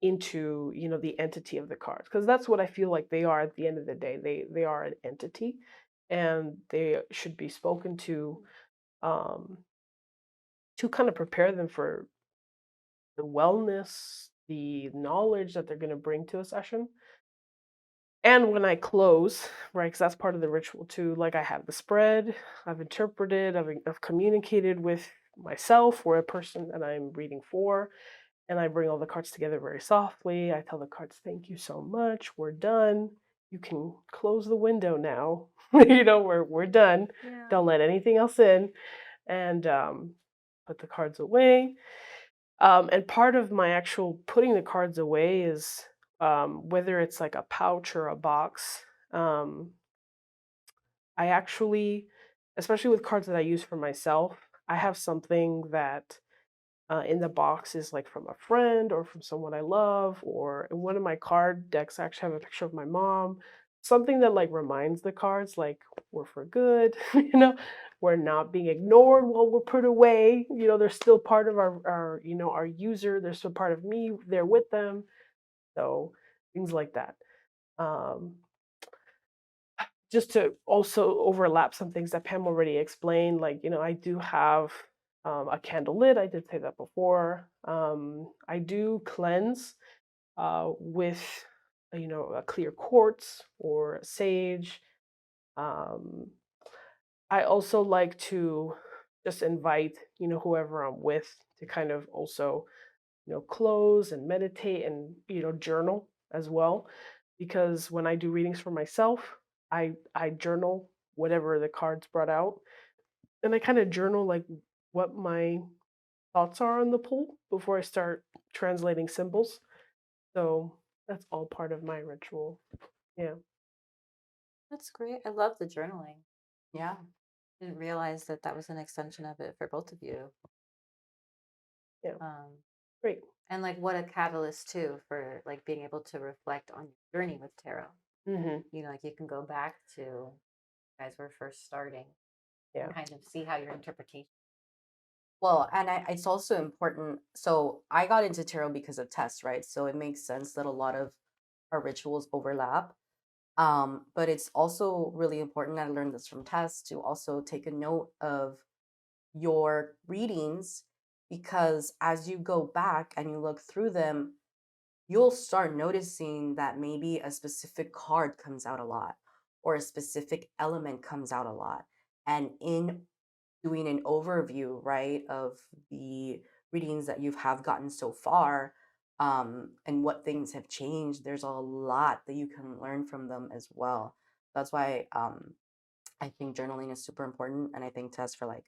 into the entity of the cards, because that's what I feel like they are at the end of the day. They are an entity, and they should be spoken um to kind of prepare them for the wellness, the knowledge that they're going to bring to a session. And when I close, right, because that's part of the ritual too, like I have the spread, I've interpreted, I've communicated with myself or a person that I'm reading for, and I bring all the cards together very softly. I tell the cards, thank you so much, we're done. You can close the window now. We're done. Yeah. Don't let anything else in. And put the cards away. And part of my actual putting the cards away is whether it's like a pouch or a box. Um, I actually, especially with cards that I use for myself, I have something that in the box is like from a friend or from someone I love, or in one of my card decks I actually have a picture of my mom. Something that like reminds the cards like we're for good, we're not being ignored while we're put away. They're still part of our user, they're still part of me, they're with them. So things like that. Um, just to also overlap some things that Pam already explained, like, I do have a candle lid. I did say that before. I do cleanse with, a clear quartz or sage. Um, I also like to just invite, whoever I'm with to kind of also, close and meditate and, journal as well. Because when I do readings for myself, I journal whatever the cards brought out. And I kind of journal like what my thoughts are on the pull before I start translating symbols. So that's all part of my ritual. Yeah. That's great. I love the journaling. Yeah. Didn't realize that that was an extension of it for both of you. Yeah. Um, Great. and like what a catalyst too for like being able to reflect on your journey with tarot. Hmm. Like you can go back to you guys were first starting Yeah. and kind of see how your interpretation. Well, and it's also important. So I got into tarot because of Tess, right? So it makes sense that a lot of our rituals overlap. But it's also really important. I learned this from Tess to also take a note of your readings, because as you go back and you look through them, you'll start noticing that maybe a specific card comes out a lot or a specific element comes out a lot. And in doing an overview, right, of the readings that you have gotten so far, and what things have changed, there's a lot that you can learn from them as well. That's why I think journaling is super important, and I think Tess for like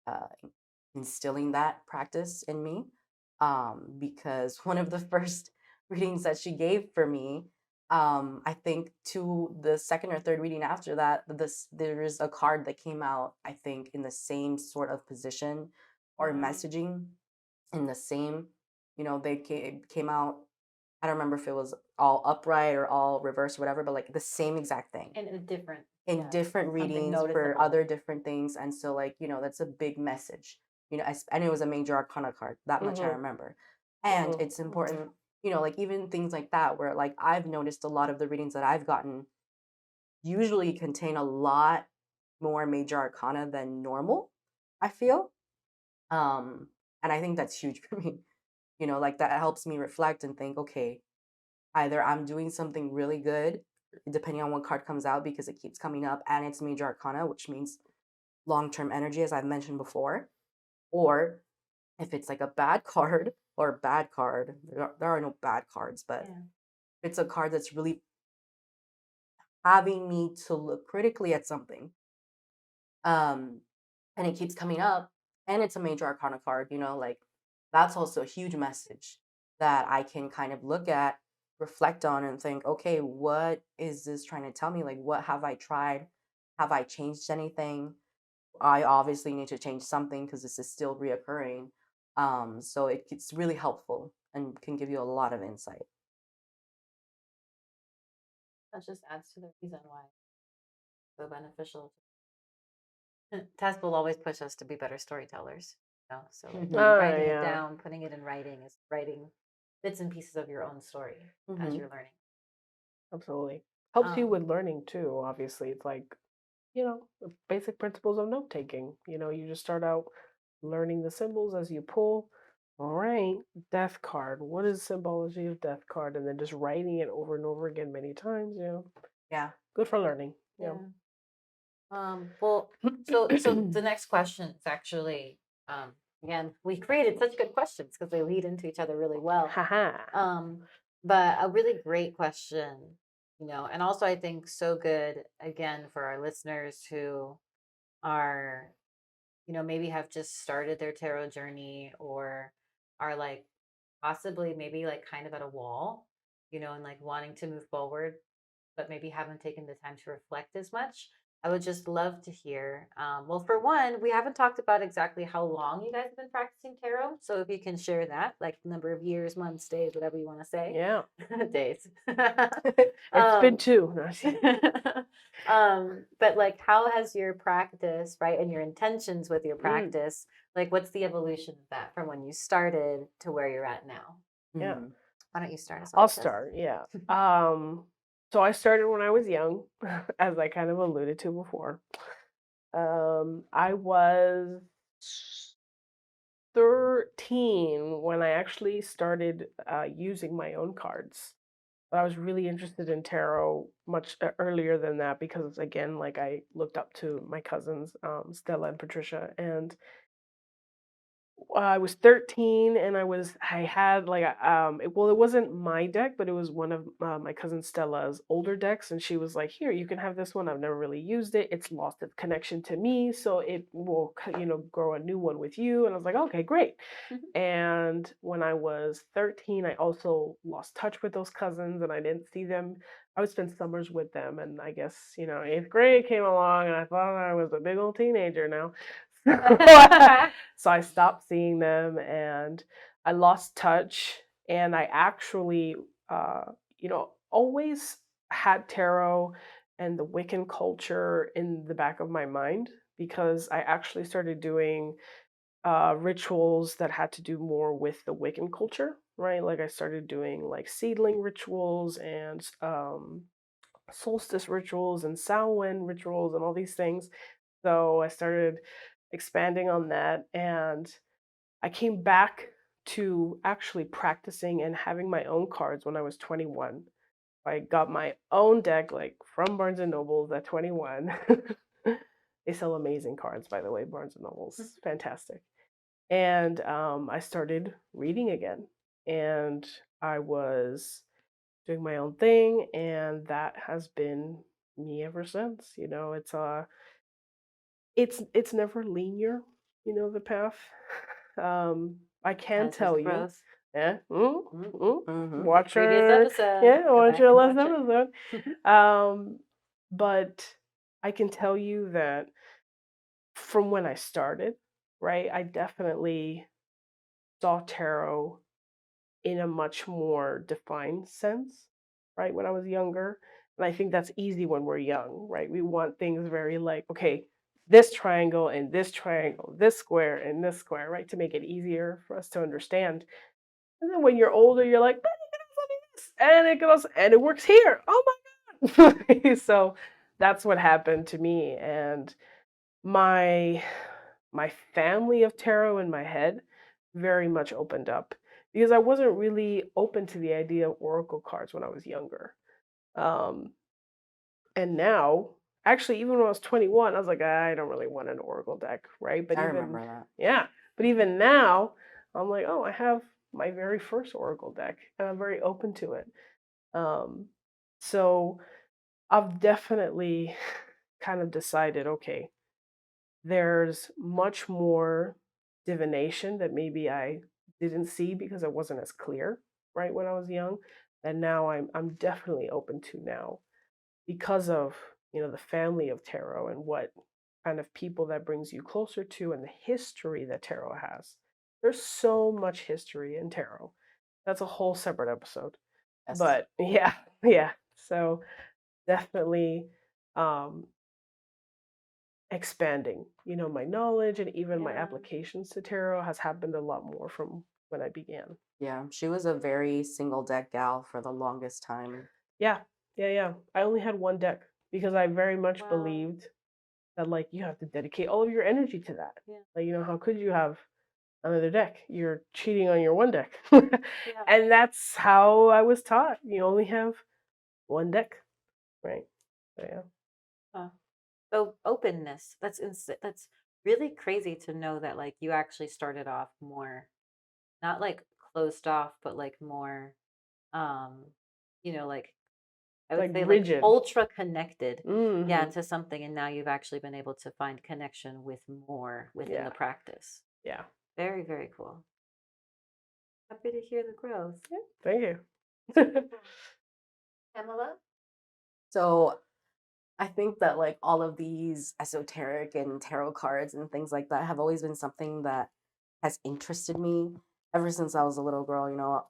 uh, instilling that practice in me. Because one of the first readings that she gave for me, I think to the second or third reading after that, there is a card that came out, I think, in the same sort of position or messaging in the same, they came out. I don't remember if it was all upright or all reversed or whatever, but like the same exact thing And a different, in different something readings for noticeable. other different things. And so, like, that's a big message. And it was a major arcana card. That much I Hmm. remember. And Hmm. it's important, like even things like that, where like I've noticed a lot of the readings that I've gotten usually contain a lot more major arcana than normal, I feel. Um, and I think that's huge for me. Like that helps me reflect and think, okay, either I'm doing something really good, depending on what card comes out, because it keeps coming up and it's major arcana, which means long-term energy, as I've mentioned before. Or if it's like a bad card or bad card, there are no bad cards, but Yeah. it's a card that's really having me to look critically at something. Um, and it keeps coming up, and it's a major arcana card, like that's also a huge message that I can kind of look at, reflect on, and think, okay, what is this trying to tell me? Like, what have I tried? Have I changed anything? I obviously need to change something because this is still reoccurring. So it's really helpful and can give you a lot of insight. That just adds to the reason why it's so beneficial. Tess will always push us to be better storytellers. So like writing it Yeah. down, putting it in writing is writing bits and pieces of your own story as you're learning. Absolutely. Helps you Um, with learning too, obviously. It's like, the basic principles of note taking. You just start out learning the symbols as you pull. All right, death card. What is symbology of death card? And then just writing it over and over again many times, Yeah. good for learning. yeah. Well, so the next question is actually, again, we created such good questions because they lead into each other really well. Haha. But a really great question, and also I think so good again for our listeners who are, maybe have just started their tarot journey or are like possibly maybe like kind of at a wall, and like wanting to move forward, but maybe haven't taken the time to reflect as much. I would just love to hear. Well, for one, we haven't talked about exactly how long you guys have been practicing tarot. So if you can share that, like number of years, months, days, whatever you want to say. Yeah. Days. It's been um, 2. No, I'm just kidding. but like, how has your practice, right, and your intentions with your Mm, practice, like, what's the evolution of that from when you started to where you're at now? yeah. Mhm. Why don't you start us I'll off, Chris? start. Yeah. So I started when I was young, as I kind of alluded to before. I was 13 when I actually started using my own cards. But I was really interested in tarot much earlier than that because, again, like I looked up to my cousins, Stella and Patricia, and I was 13 and I had like well, it wasn't my deck, but it was one of my cousin Stella's older decks, and she was like, "Here, you can have this one. I've never really used it. It's lost its connection to me, so it will grow a new one with you." And I was like, "Okay, great." And when I was 13, I also lost touch with those cousins and I didn't see them. I would spend summers with them, and I guess, 8th grade came along and I thought I was a big old teenager now. So I stopped seeing them and I lost touch. And I actually, always had tarot and the Wiccan culture in the back of my mind because I actually started doing rituals that had to do more with the Wiccan culture, right? Like I started doing like seedling rituals and solstice rituals and Samhain rituals and all these things. So I started expanding on that, and I came back to actually practicing and having my own cards when I was 21. I got my own deck, like from Barnes and Nobles at 21. They sell amazing cards, by the way, Barnes and Nobles, fantastic. And I started reading again, and I was doing my own thing, and that has been me ever since. It's never linear, the path. I can As with tell you, growth. yeah, Mhm. watch Previous our episode. yeah, Go watch back your and last watch episode. it. But I can tell you that from when I started, right, I definitely saw tarot in a much more defined sense, right, when I was younger. And I think that's easy when we're young, right? We want things very like, okay, this triangle and this triangle, this square and this square, right? To make it easier for us to understand. And then when you're older, you're like, but it can also do this, and it can also, and it works here. Oh my God. So that's what happened to me. And my my family of tarot in my head very much opened up because I wasn't really open to the idea of oracle cards when I was younger. Um, and now, actually, even when I was 21, I was like, I don't really want an oracle deck, right? But I even, remember that. yeah, but even now, I'm like, oh, I have my very first oracle deck, and I'm very open to it. Um, so I've definitely kind of decided, okay, there's much more divination that maybe I didn't see because it wasn't as clear, right, when I was young, and now I'm definitely open to now because of, the family of tarot and what kind of people that brings you closer to and the history that tarot has. There's so much history in tarot. That's a whole separate episode. Yes. But yeah, yeah. So definitely um expanding, my knowledge and even my Yeah. applications to tarot has happened a lot more from when I began. Yeah, she was a very single deck gal for the longest time. Yeah, yeah, yeah. I only had one deck because I very much Wow. believed that like you have to dedicate all of your energy to that. Yeah. Like, how could you have another deck? You're cheating on your one deck. Yeah. And that's how I was taught. You only have one deck, right? So yeah. Huh. So openness. That's really crazy to know that like you actually started off more not like closed off, but like more um, like I would Like say like rigid. ultra connected. Yeah, Hmm. to something, and now you've actually been able to find connection with more within Yeah. the practice. Yeah. Very, very cool. Happy to hear the growth. Thank you. Pamela? So I think that like all of these esoteric and tarot cards and things like that have always been something that has interested me ever since I was a little girl, you know,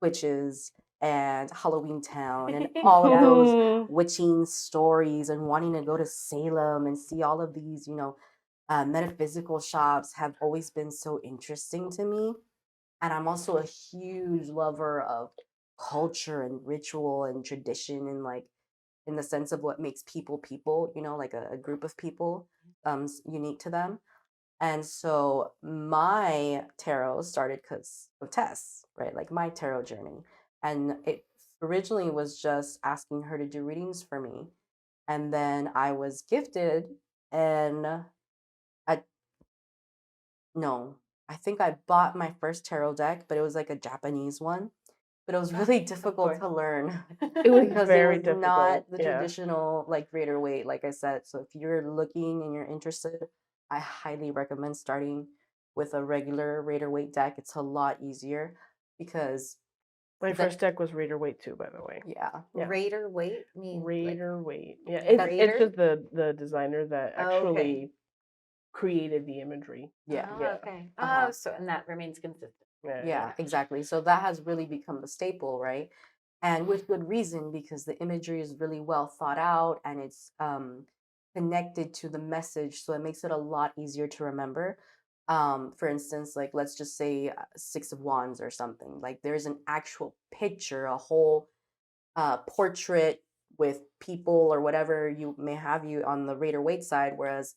witches and Halloween Town and all of those witching stories and wanting to go to Salem and see all of these, you know, metaphysical shops have always been so interesting to me. And I'm also a huge lover of culture and ritual and tradition and like in the sense of what makes people people, you know, like a group of people unique to them. And so my tarot started because of Tess, right? Like my tarot journey. And it originally was just asking her to do readings for me. And then I was gifted and I, no, I think I bought my first tarot deck, but it was like a Japanese one. But it was really difficult course. to learn It was because it very was not difficult. the Yeah. traditional like greater weight, like I said. So if you're looking and you're interested, I highly recommend starting with a regular Raider weight deck. It's a lot easier because My the first deck was Raider Weight too, by the way. yeah, Yeah. Raider weight mean like Raider Weight. Yeah, mean it's raider? just the designer that Oh, okay. actually created the imagery. yeah, Ah, Yeah. okay. Uh-huh. Oh, so and that remains consistent. yeah, exactly. So that has really become the staple, right? And with good reason because the imagery is really well thought out and it's connected to the message, so it makes it a lot easier to remember. For instance, like let's just say Six of Wands or something. Like there's an actual picture, a whole portrait with people or whatever you may have you on the Raider Waite side, whereas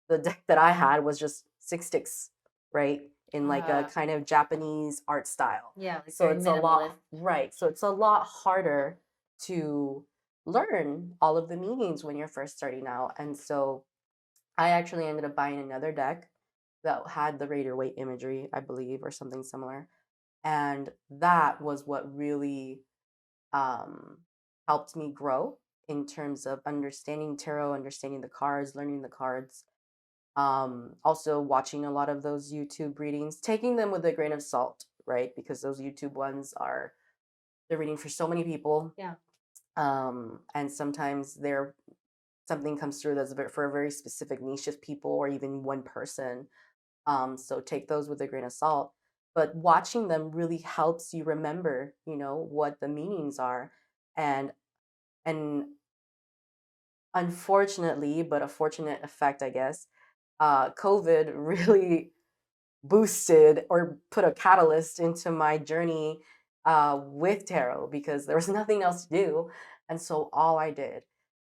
the deck that I had was just six sticks, right? In like a kind of Japanese art style. Yeah, like So very it's a lot, minimalist. right? So it's a lot harder to learn all of the meanings when you're first starting out. And so I actually ended up buying another deck that had the Raider Weight imagery, I believe, or something similar. And that was what really um, helped me grow in terms of understanding tarot, understanding the cards, learning the cards, also watching a lot of those YouTube readings, taking them with a grain of salt, right? Because those YouTube ones are they're reading for so many people. Yeah. And sometimes they're something comes through that's for a very specific niche of people or even one person. So take those with a grain of salt. But watching them really helps you remember, you know, what the meanings are. And unfortunately, but a fortunate effect, I guess, COVID really boosted or put a catalyst into my journey with tarot because there was nothing else to do. And so all I did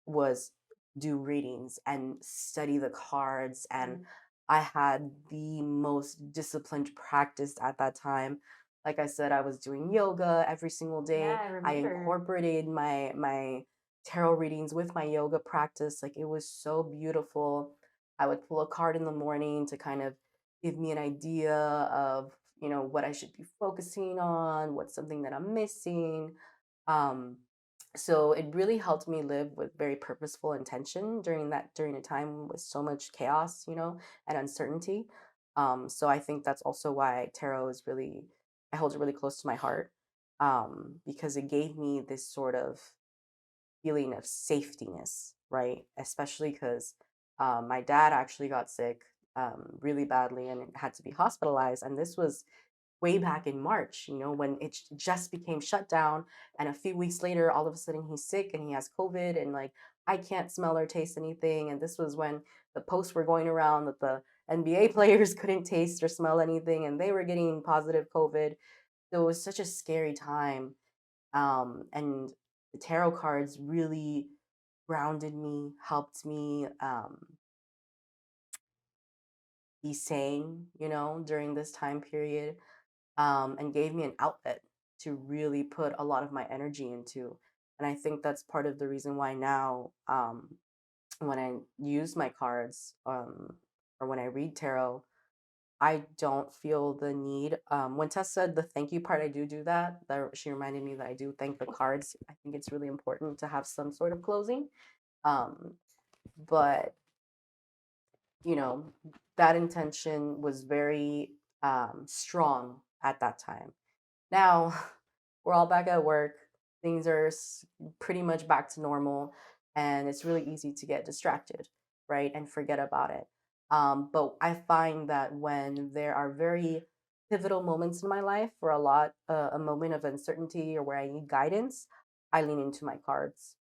was do readings and study the cards. And I had the most disciplined practice at that time. Like I said, I was doing yoga every single day. Yeah, I I remember. incorporated my tarot readings with my yoga practice. Like it was so beautiful. I would pull a card in the morning to kind of give me an idea of, you know, what I should be focusing on, what's something that I'm missing. Um, so it really helped me live with very purposeful intention during a time with so much chaos, you know, and uncertainty. So I think that's also why tarot is really I hold it really close to my heart, because it gave me this sort of feeling of safetyness, right? Especially because my dad actually got sick really badly and had to be hospitalized. And this was way back in March, you know, when it just became shut down. And a few weeks later, all of a sudden he's sick and he has COVID and like, I can't smell or taste anything. And this was when the posts were going around that the NBA players couldn't taste or smell anything and they were getting positive COVID. So it was such a scary time. And the tarot cards really grounded me, helped me be sane, you know, during this time period, and gave me an outlet to really put a lot of my energy into. And I think that's part of the reason why now, when I use my cards or when I read tarot, I don't feel the need. When Tess said the thank you part, I do that. She reminded me that I do thank the cards. I think it's really important to have some sort of closing. Um, but you know, that intention was very strong at that time. Now we're all back at work. Things are pretty much back to normal. and it's really easy to get distracted, right, and forget about it. But I find that when there are very pivotal moments in my life, or a moment of uncertainty or where I need guidance, I lean into my cards.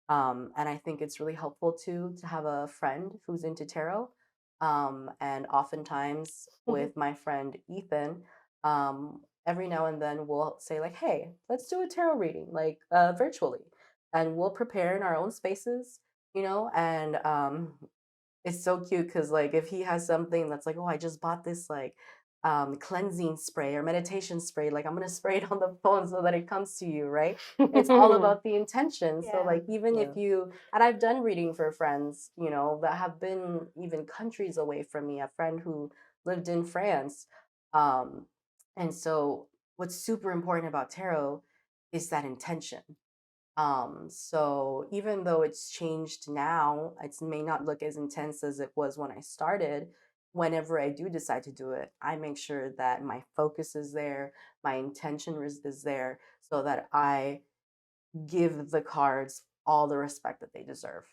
And I think it's really helpful to have a friend who's into tarot. And oftentimes with my friend Ethan, every now and then we'll say like, "Hey, let's do a tarot reading, like virtually," and we'll prepare in our own spaces, and it's so cute because like if he has something that's like, oh, I just bought this like cleansing spray or meditation spray, like I'm gonna spray it on the phone so that it comes to you, right? It's all about the intention. So Yeah. like even if Yeah. you and I've done reading for friends, that have been even countries away from me, a friend who lived in France. Um, and so what's super important about tarot is that intention. So even though it's changed now, it may not look as intense as it was when I started. Whenever I do decide to do it, I make sure that my focus is there, my intention is there, so that I give the cards all the respect that they deserve,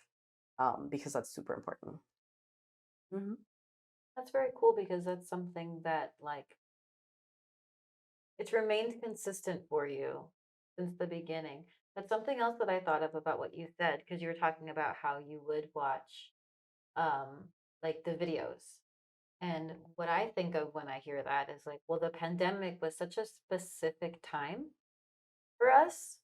because that's super important. Hmm. That's very cool because that's something that like it's remained consistent for you since the beginning. But something else that I thought of about what you said, because you were talking about how you would watch like the videos. And what I think of when I hear that is like, well, the pandemic was such a specific time for us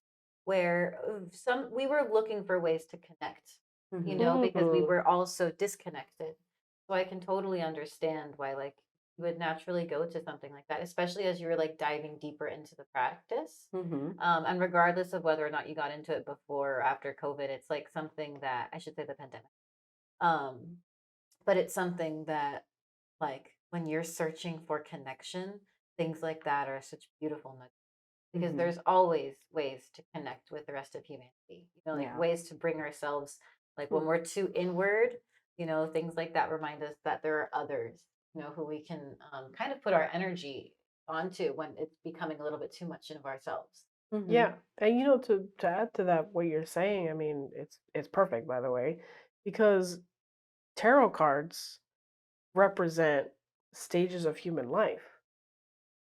where some we were looking for ways to connect, Hmm. because we Mhm. were all so disconnected. So I can totally understand why like you would naturally go to something like that, especially as you were like diving deeper into the practice. Hmm. And regardless of whether or not you got into it before or after COVID, it's like something that I should say the pandemic. Um, but it's something that like when you're searching for connection, things like that are such beautiful nuggets because Hmm. there's always ways to connect with the rest of humanity, like Yeah. ways to bring ourselves, like when Mm. we're too inward, things like that remind us that there are others, who we can kind of put our energy onto when it's becoming a little bit too much of ourselves. Yeah, Hmm. and to add to that, what you're saying, I mean, it's perfect, by the way, because tarot cards represent stages of human life.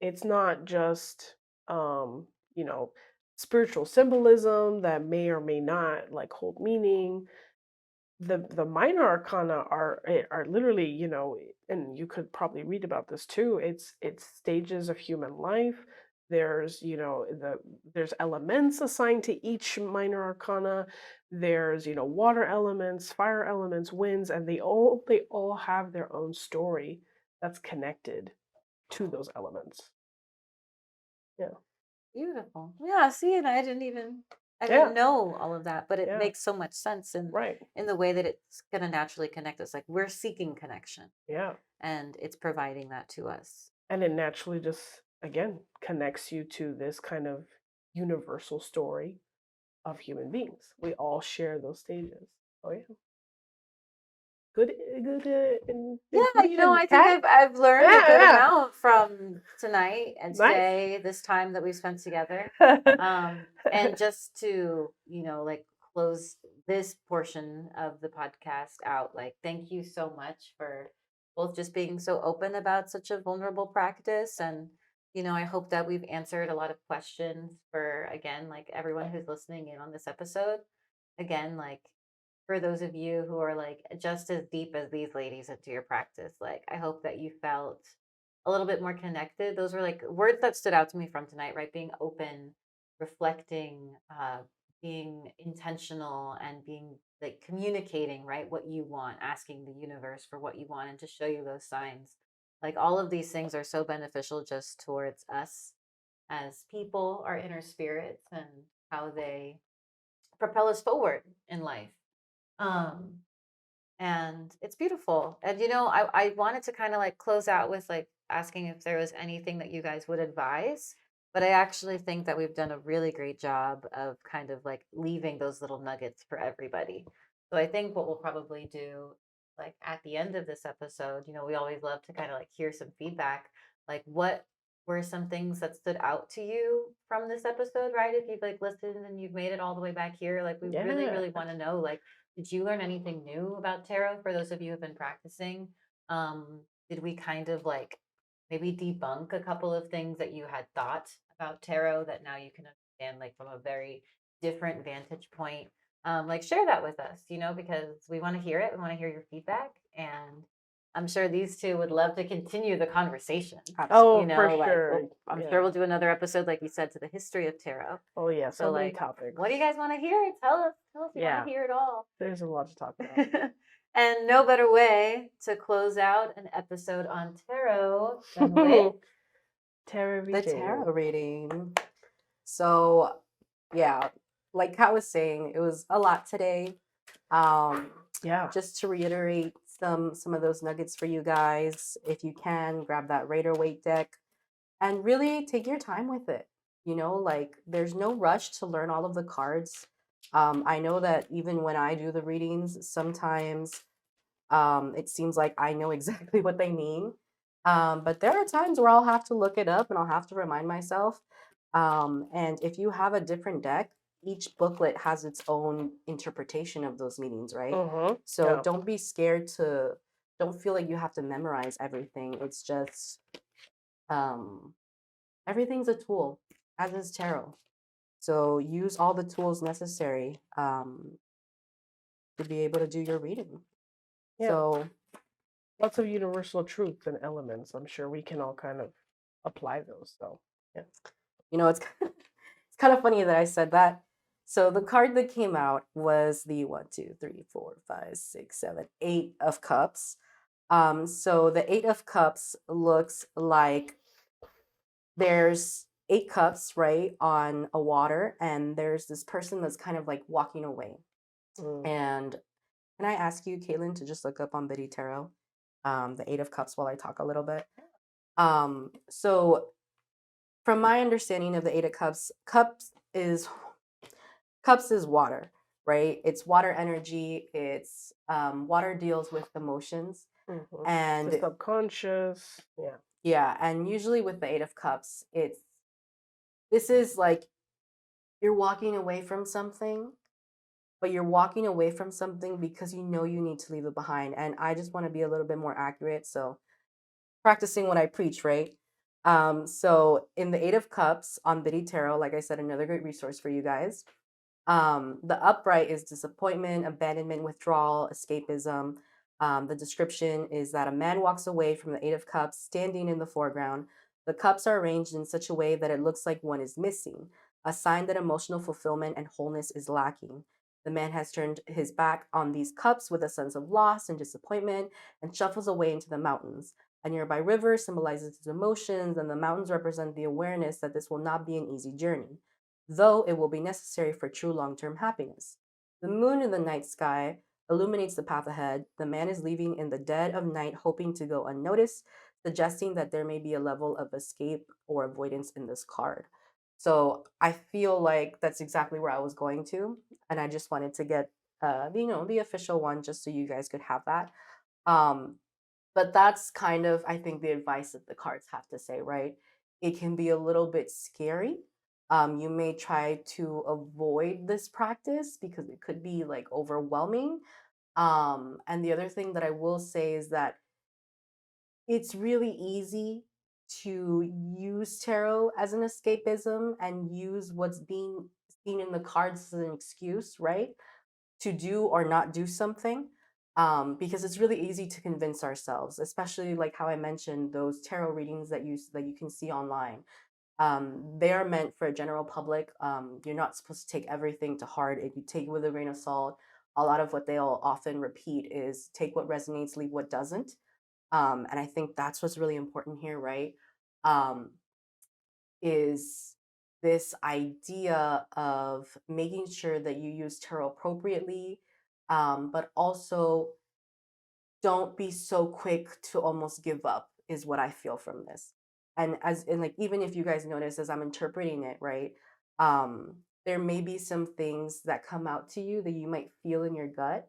It's not just um, you know, spiritual symbolism that may or may not like hold meaning. The minor arcana are literally, and you could probably read about this too. It's stages of human life. There's, there's elements assigned to each minor arcana. There's, water elements, fire elements, winds, and they all have their own story that's connected to those elements. Yeah. Beautiful. Yeah, see, and I Yeah. didn't know all of that, but it Yeah. makes so much sense Right. in the way that it's gonna naturally connect us. Like we're seeking connection Yeah. and it's providing that to us. And it naturally just, again, connects you to this kind of universal story of human beings. We all share those stages. Oh yeah. Good, good Yeah, information, I think Kat. I've learned a good Yeah, amount from tonight and yeah. today, this time that we spent together. Nice. And just to, like close this portion of the podcast out, like thank you so much for both just being so open about such a vulnerable practice. And, I hope that we've answered a lot of questions for, again, like everyone who's listening in on this episode. Again, like for those of you who are like just as deep as these ladies into your practice, like I hope that you felt a little bit more connected. Those were like words that stood out to me from tonight, right? Being open, reflecting, being intentional, and being like communicating, right? What you want, asking the universe for what you want and to show you those signs. Like all of these things are so beneficial just towards us as people, our inner spirits, and how they propel us forward in life. Um, and it's beautiful. And I wanted to kind of like close out with like asking if there was anything that you guys would advise, but I actually think that we've done a really great job of kind of like leaving those little nuggets for everybody. So I think what we'll probably do like at the end of this episode, we always love to kind of like hear some feedback, like what were some things that stood out to you from this episode, right? If you've like listened and you've made it all the way back here, like we really, Yeah. really want to know like Did you learn anything new about tarot for those of you who have been practicing? Did we kind of like maybe debunk a couple of things that you had thought about tarot that now you can understand like from a very different vantage point? Like share that with us, because we want to hear it. We want to hear your feedback. And I'm sure these two would love to continue the conversation. Oh, You for know, like sure. I'm Yeah. sure we'll do another episode, like you said, to the history of tarot. Oh yeah, So so many like, topics. what do you guys want to hear? Tell us. Tell us. We want Yeah. to hear it all. There's a lot to talk about. And no better way to close out an episode on tarot than with Tarot The reading. tarot reading. So, yeah, like Kat was saying, it was a lot today. Yeah. Just to reiterate some of those nuggets for you guys, if you can, grab that Raider Weight deck and really take your time with it. Like there's no rush to learn all of the cards. I know that even when I do the readings, sometimes it seems like I know exactly what they mean. But there are times where I'll have to look it up and I'll have to remind myself. And if you have a different deck, each booklet has its own interpretation of those meanings, right? So Yeah. don't be scared don't feel like you have to memorize everything. It's just everything's a tool, as is tarot. So use all the tools necessary to be able to do your reading. Yeah. So Lots of universal truths and elements. I'm sure we can all kind of apply those. So yeah. it's it's kind of funny that I said that. So the card that came out was the 1, 2, 3, 4, 5, 6, 7, 8 of cups. So the 8 of cups looks like there's 8 cups, right, on a water, and there's this person that's kind of like walking away. And can I ask you, Caitlin, to just look up on Biddy Tarot, the 8 of cups while I talk a little bit? So from my understanding of the 8 of cups, cups is water, right? It's water energy. It's water deals with emotions. And the subconscious. Yeah. Yeah, and usually with the 8 of cups, this is like you're walking away from something, but you're walking away from something because you know you need to leave it behind. And I just want to be a little bit more accurate, so practicing what I preach, right? So in the 8 of cups on Biddy Tarot, like I said, another great resource for you guys. The upright is disappointment, abandonment, withdrawal, escapism. The description is that a man walks away from the 8 of cups, standing in the foreground. The cups are arranged in such a way that it looks like one is missing, a sign that emotional fulfillment and wholeness is lacking. The man has turned his back on these cups with a sense of loss and disappointment and shuffles away into the mountains. A nearby river symbolizes his emotions, and the mountains represent the awareness that this will not be an easy journey, though it will be necessary for true long-term happiness. The moon in the night sky illuminates the path ahead. The man is leaving in the dead of night, hoping to go unnoticed, suggesting that there may be a level of escape or avoidance in this card. So I feel like that's exactly where I was going to, and I just wanted to get the official one just so you guys could have that. But that's kind of, I think, the advice that the cards have to say, right? It can be a little bit scary. You may try to avoid this practice because it could be like overwhelming. And the other thing that I will say is that it's really easy to use tarot as an escapism and use what's being seen in the cards as an excuse, right? To do or not do something. Because it's really easy to convince ourselves, especially like how I mentioned those tarot readings that you can see online. They are meant for a general public. You're not supposed to take everything to heart. If you take it with a grain of salt, a lot of what they'll often repeat is take what resonates, leave what doesn't. And I think that's what's really important here, right? Um, is this idea of making sure that you use tarot appropriately, but also don't be so quick to almost give up, is what I feel from this. And like even if you guys notice as I'm interpreting it, right? There may be some things that come out to you that you might feel in your gut.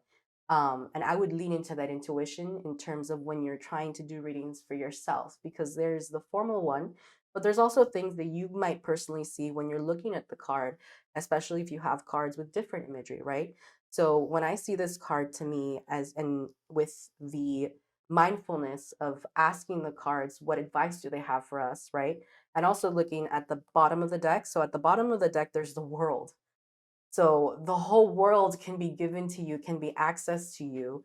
And I would lean into that intuition in terms of when you're trying to do readings for yourself, because there's the formal one, But there's also things that you might personally see when you're looking at the card, especially if you have cards with different imagery, right? So when I see this card to me as and with the mindfulness of asking the cards what advice do they have for us, right? And also looking at the bottom of the deck. So at the bottom of the deck, there's the world. So the whole world can be given to you, can be accessed to you,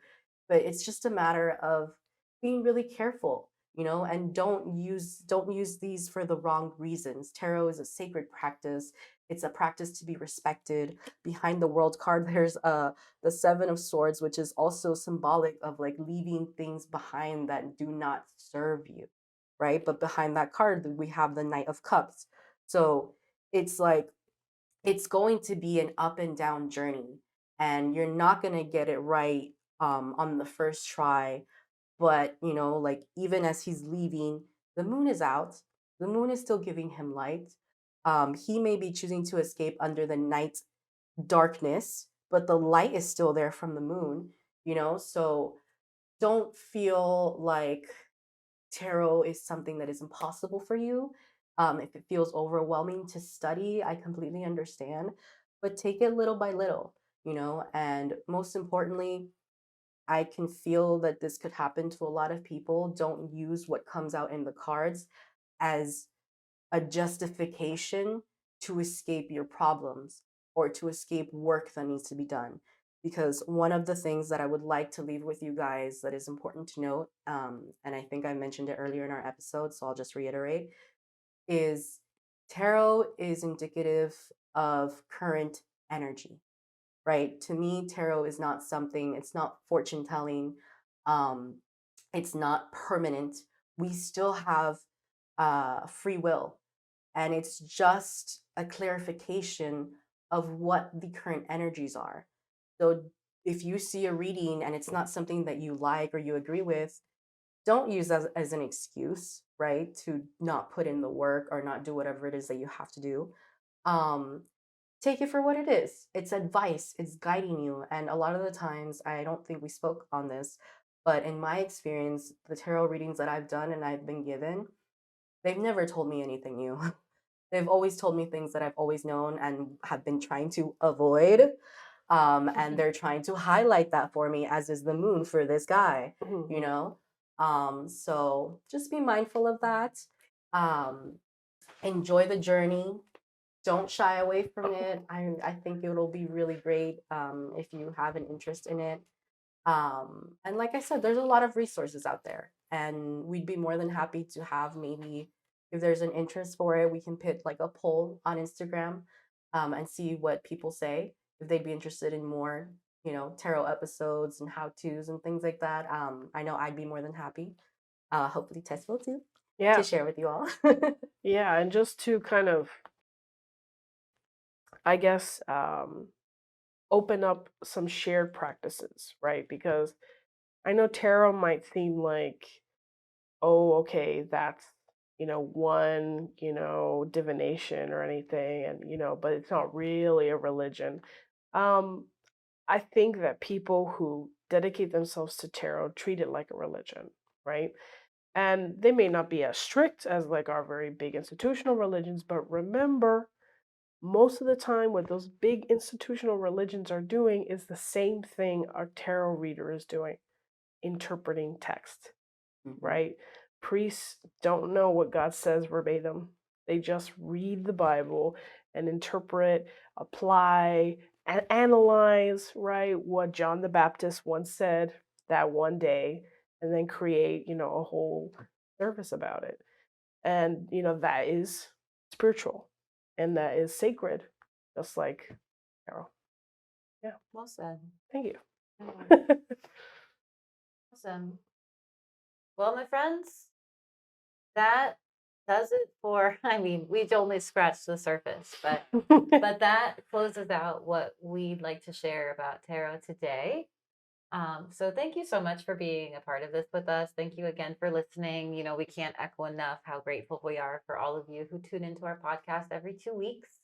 but it's just a matter of being really careful, and don't use these for the wrong reasons. Tarot is a sacred practice. It's a practice to be respected. Behind the world card, there's the 7 of Swords, which is also symbolic of like leaving things behind that do not serve you, right? But behind that card, we have the Knight of Cups. So it's like it's going to be an up and down journey, and you're not going to get it right on the first try. But like, even as he's leaving, the moon is out. The moon is still giving him light. He may be choosing to escape under the night darkness, but the light is still there from the moon. So don't feel like tarot is something that is impossible for you. If it feels overwhelming to study, I completely understand, but take it little by little, and most importantly, I can feel that this could happen to a lot of people. Don't use what comes out in the cards as a justification to escape your problems or to escape work that needs to be done. Because one of the things that I would like to leave with you guys that is important to note, and I think I mentioned it earlier in our episode, so I'll just reiterate, is tarot is indicative of current energy, right? To me, tarot is not something, it's not fortune telling, um, it's not permanent. We still have free will, and it's just a clarification of what the current energies are. So if you see a reading and it's not something that you like or you agree with, don't use that as an excuse, right? To not put in the work or not do whatever it is that you have to do. Um, Take it for what it is. It's advice, it's guiding you. And a lot of the times, I don't think we spoke on this, but in my experience, the tarot readings that I've done and I've been given, they've never told me anything new. They've always told me things that I've always known and have been trying to avoid. And they're trying to highlight that for me, as is the moon for this guy, you Mhm. know? So just be mindful of that. Um, Enjoy the journey. Don't shy away from it. I think it'll be really great if you have an interest in it. And like I said, there's a lot of resources out there, and we'd be more than happy to have, maybe if there's an interest for it, we can put like a poll on Instagram, and see what people say, if they'd be interested in more, tarot episodes and how to's and things like that. I know I'd be more than happy. Hopefully, Tess will too, to Yeah, share with you all. yeah, and just to kind of, I guess, open up some shared practices, right? Because I know tarot might seem like, oh, okay, that's, one, divination or anything, and, but it's not really a religion. Um, I think that people who dedicate themselves to tarot treat it like a religion, right? And they may not be as strict as like our very big institutional religions, but remember, most of the time, what those big institutional religions are doing is the same thing our tarot reader is doing, interpreting text, Mhm. right? Priests don't know what God says verbatim. They just read the Bible and interpret, apply, and analyze, right? What John the Baptist once said that one day, and then create, a whole service about it. And, that is spiritual and that is sacred, just like tarot. Yeah, Well said. thank you. Mhm. Awesome. Well, my friends, that does it for, I mean, we've only scratched the surface, but that closes out what we'd like to share about tarot today. So thank you so much for being a part of this with us. Thank you again for listening. We can't echo enough how grateful we are for all of you who tune into our podcast every 2 weeks.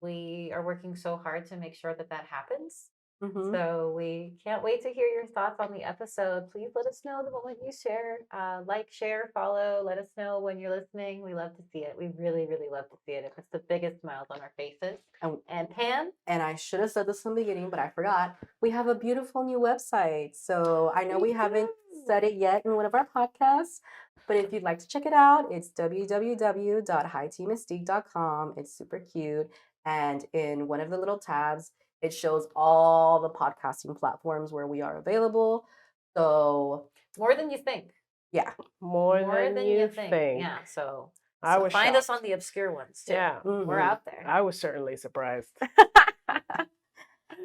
We are working so hard to make sure that that happens. Mhm. So we can't wait to hear your thoughts on the episode. Please let us know the moment you share. Like, share, follow. Let us know when you're listening. We love to see it. We really, really love to see it. It puts the biggest smiles on our faces. And, And Pam, and I should have said this in the beginning, but I forgot. We have a beautiful new website. So I know we haven't said it yet in one of our podcasts, but if you'd like to check it out, it's www.highteamystique.com. It's super cute. And in one of the little tabs, it shows all the podcasting platforms where we are available. So more than you think. yeah. More than you think. Yeah. So, I was find us shocked. on the obscure ones too. Yeah. We're out there. I was certainly surprised.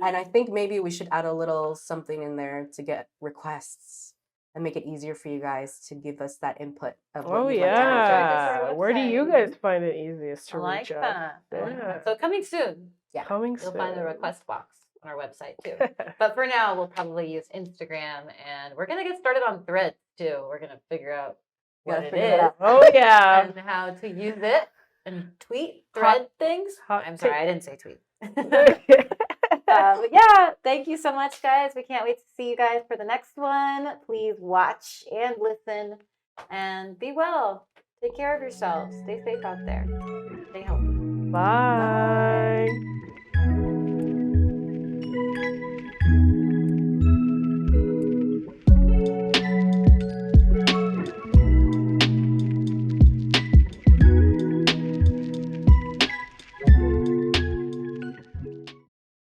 And I think maybe we should add a little something in there to get requests and make it easier for you guys to give us that input of what Oh you'd like to hear. yeah. Where do you website. guys find it easiest to I like reach us? that. I like Yeah. that. So coming soon. Yeah. Coming You'll soon. find the request box on our website too. But for now, we'll probably use Instagram, and we're gonna get started on Threads too. We're gonna figure out what Gotta it figure that is out. Oh yeah. and how to use it and tweet thread things. hot I'm sorry, take. I didn't say tweet. But yeah, thank you so much, guys. We can't wait to see you guys for the next one. Please watch and listen and be well. Take care of yourselves. Stay safe out there. Stay healthy. Bye.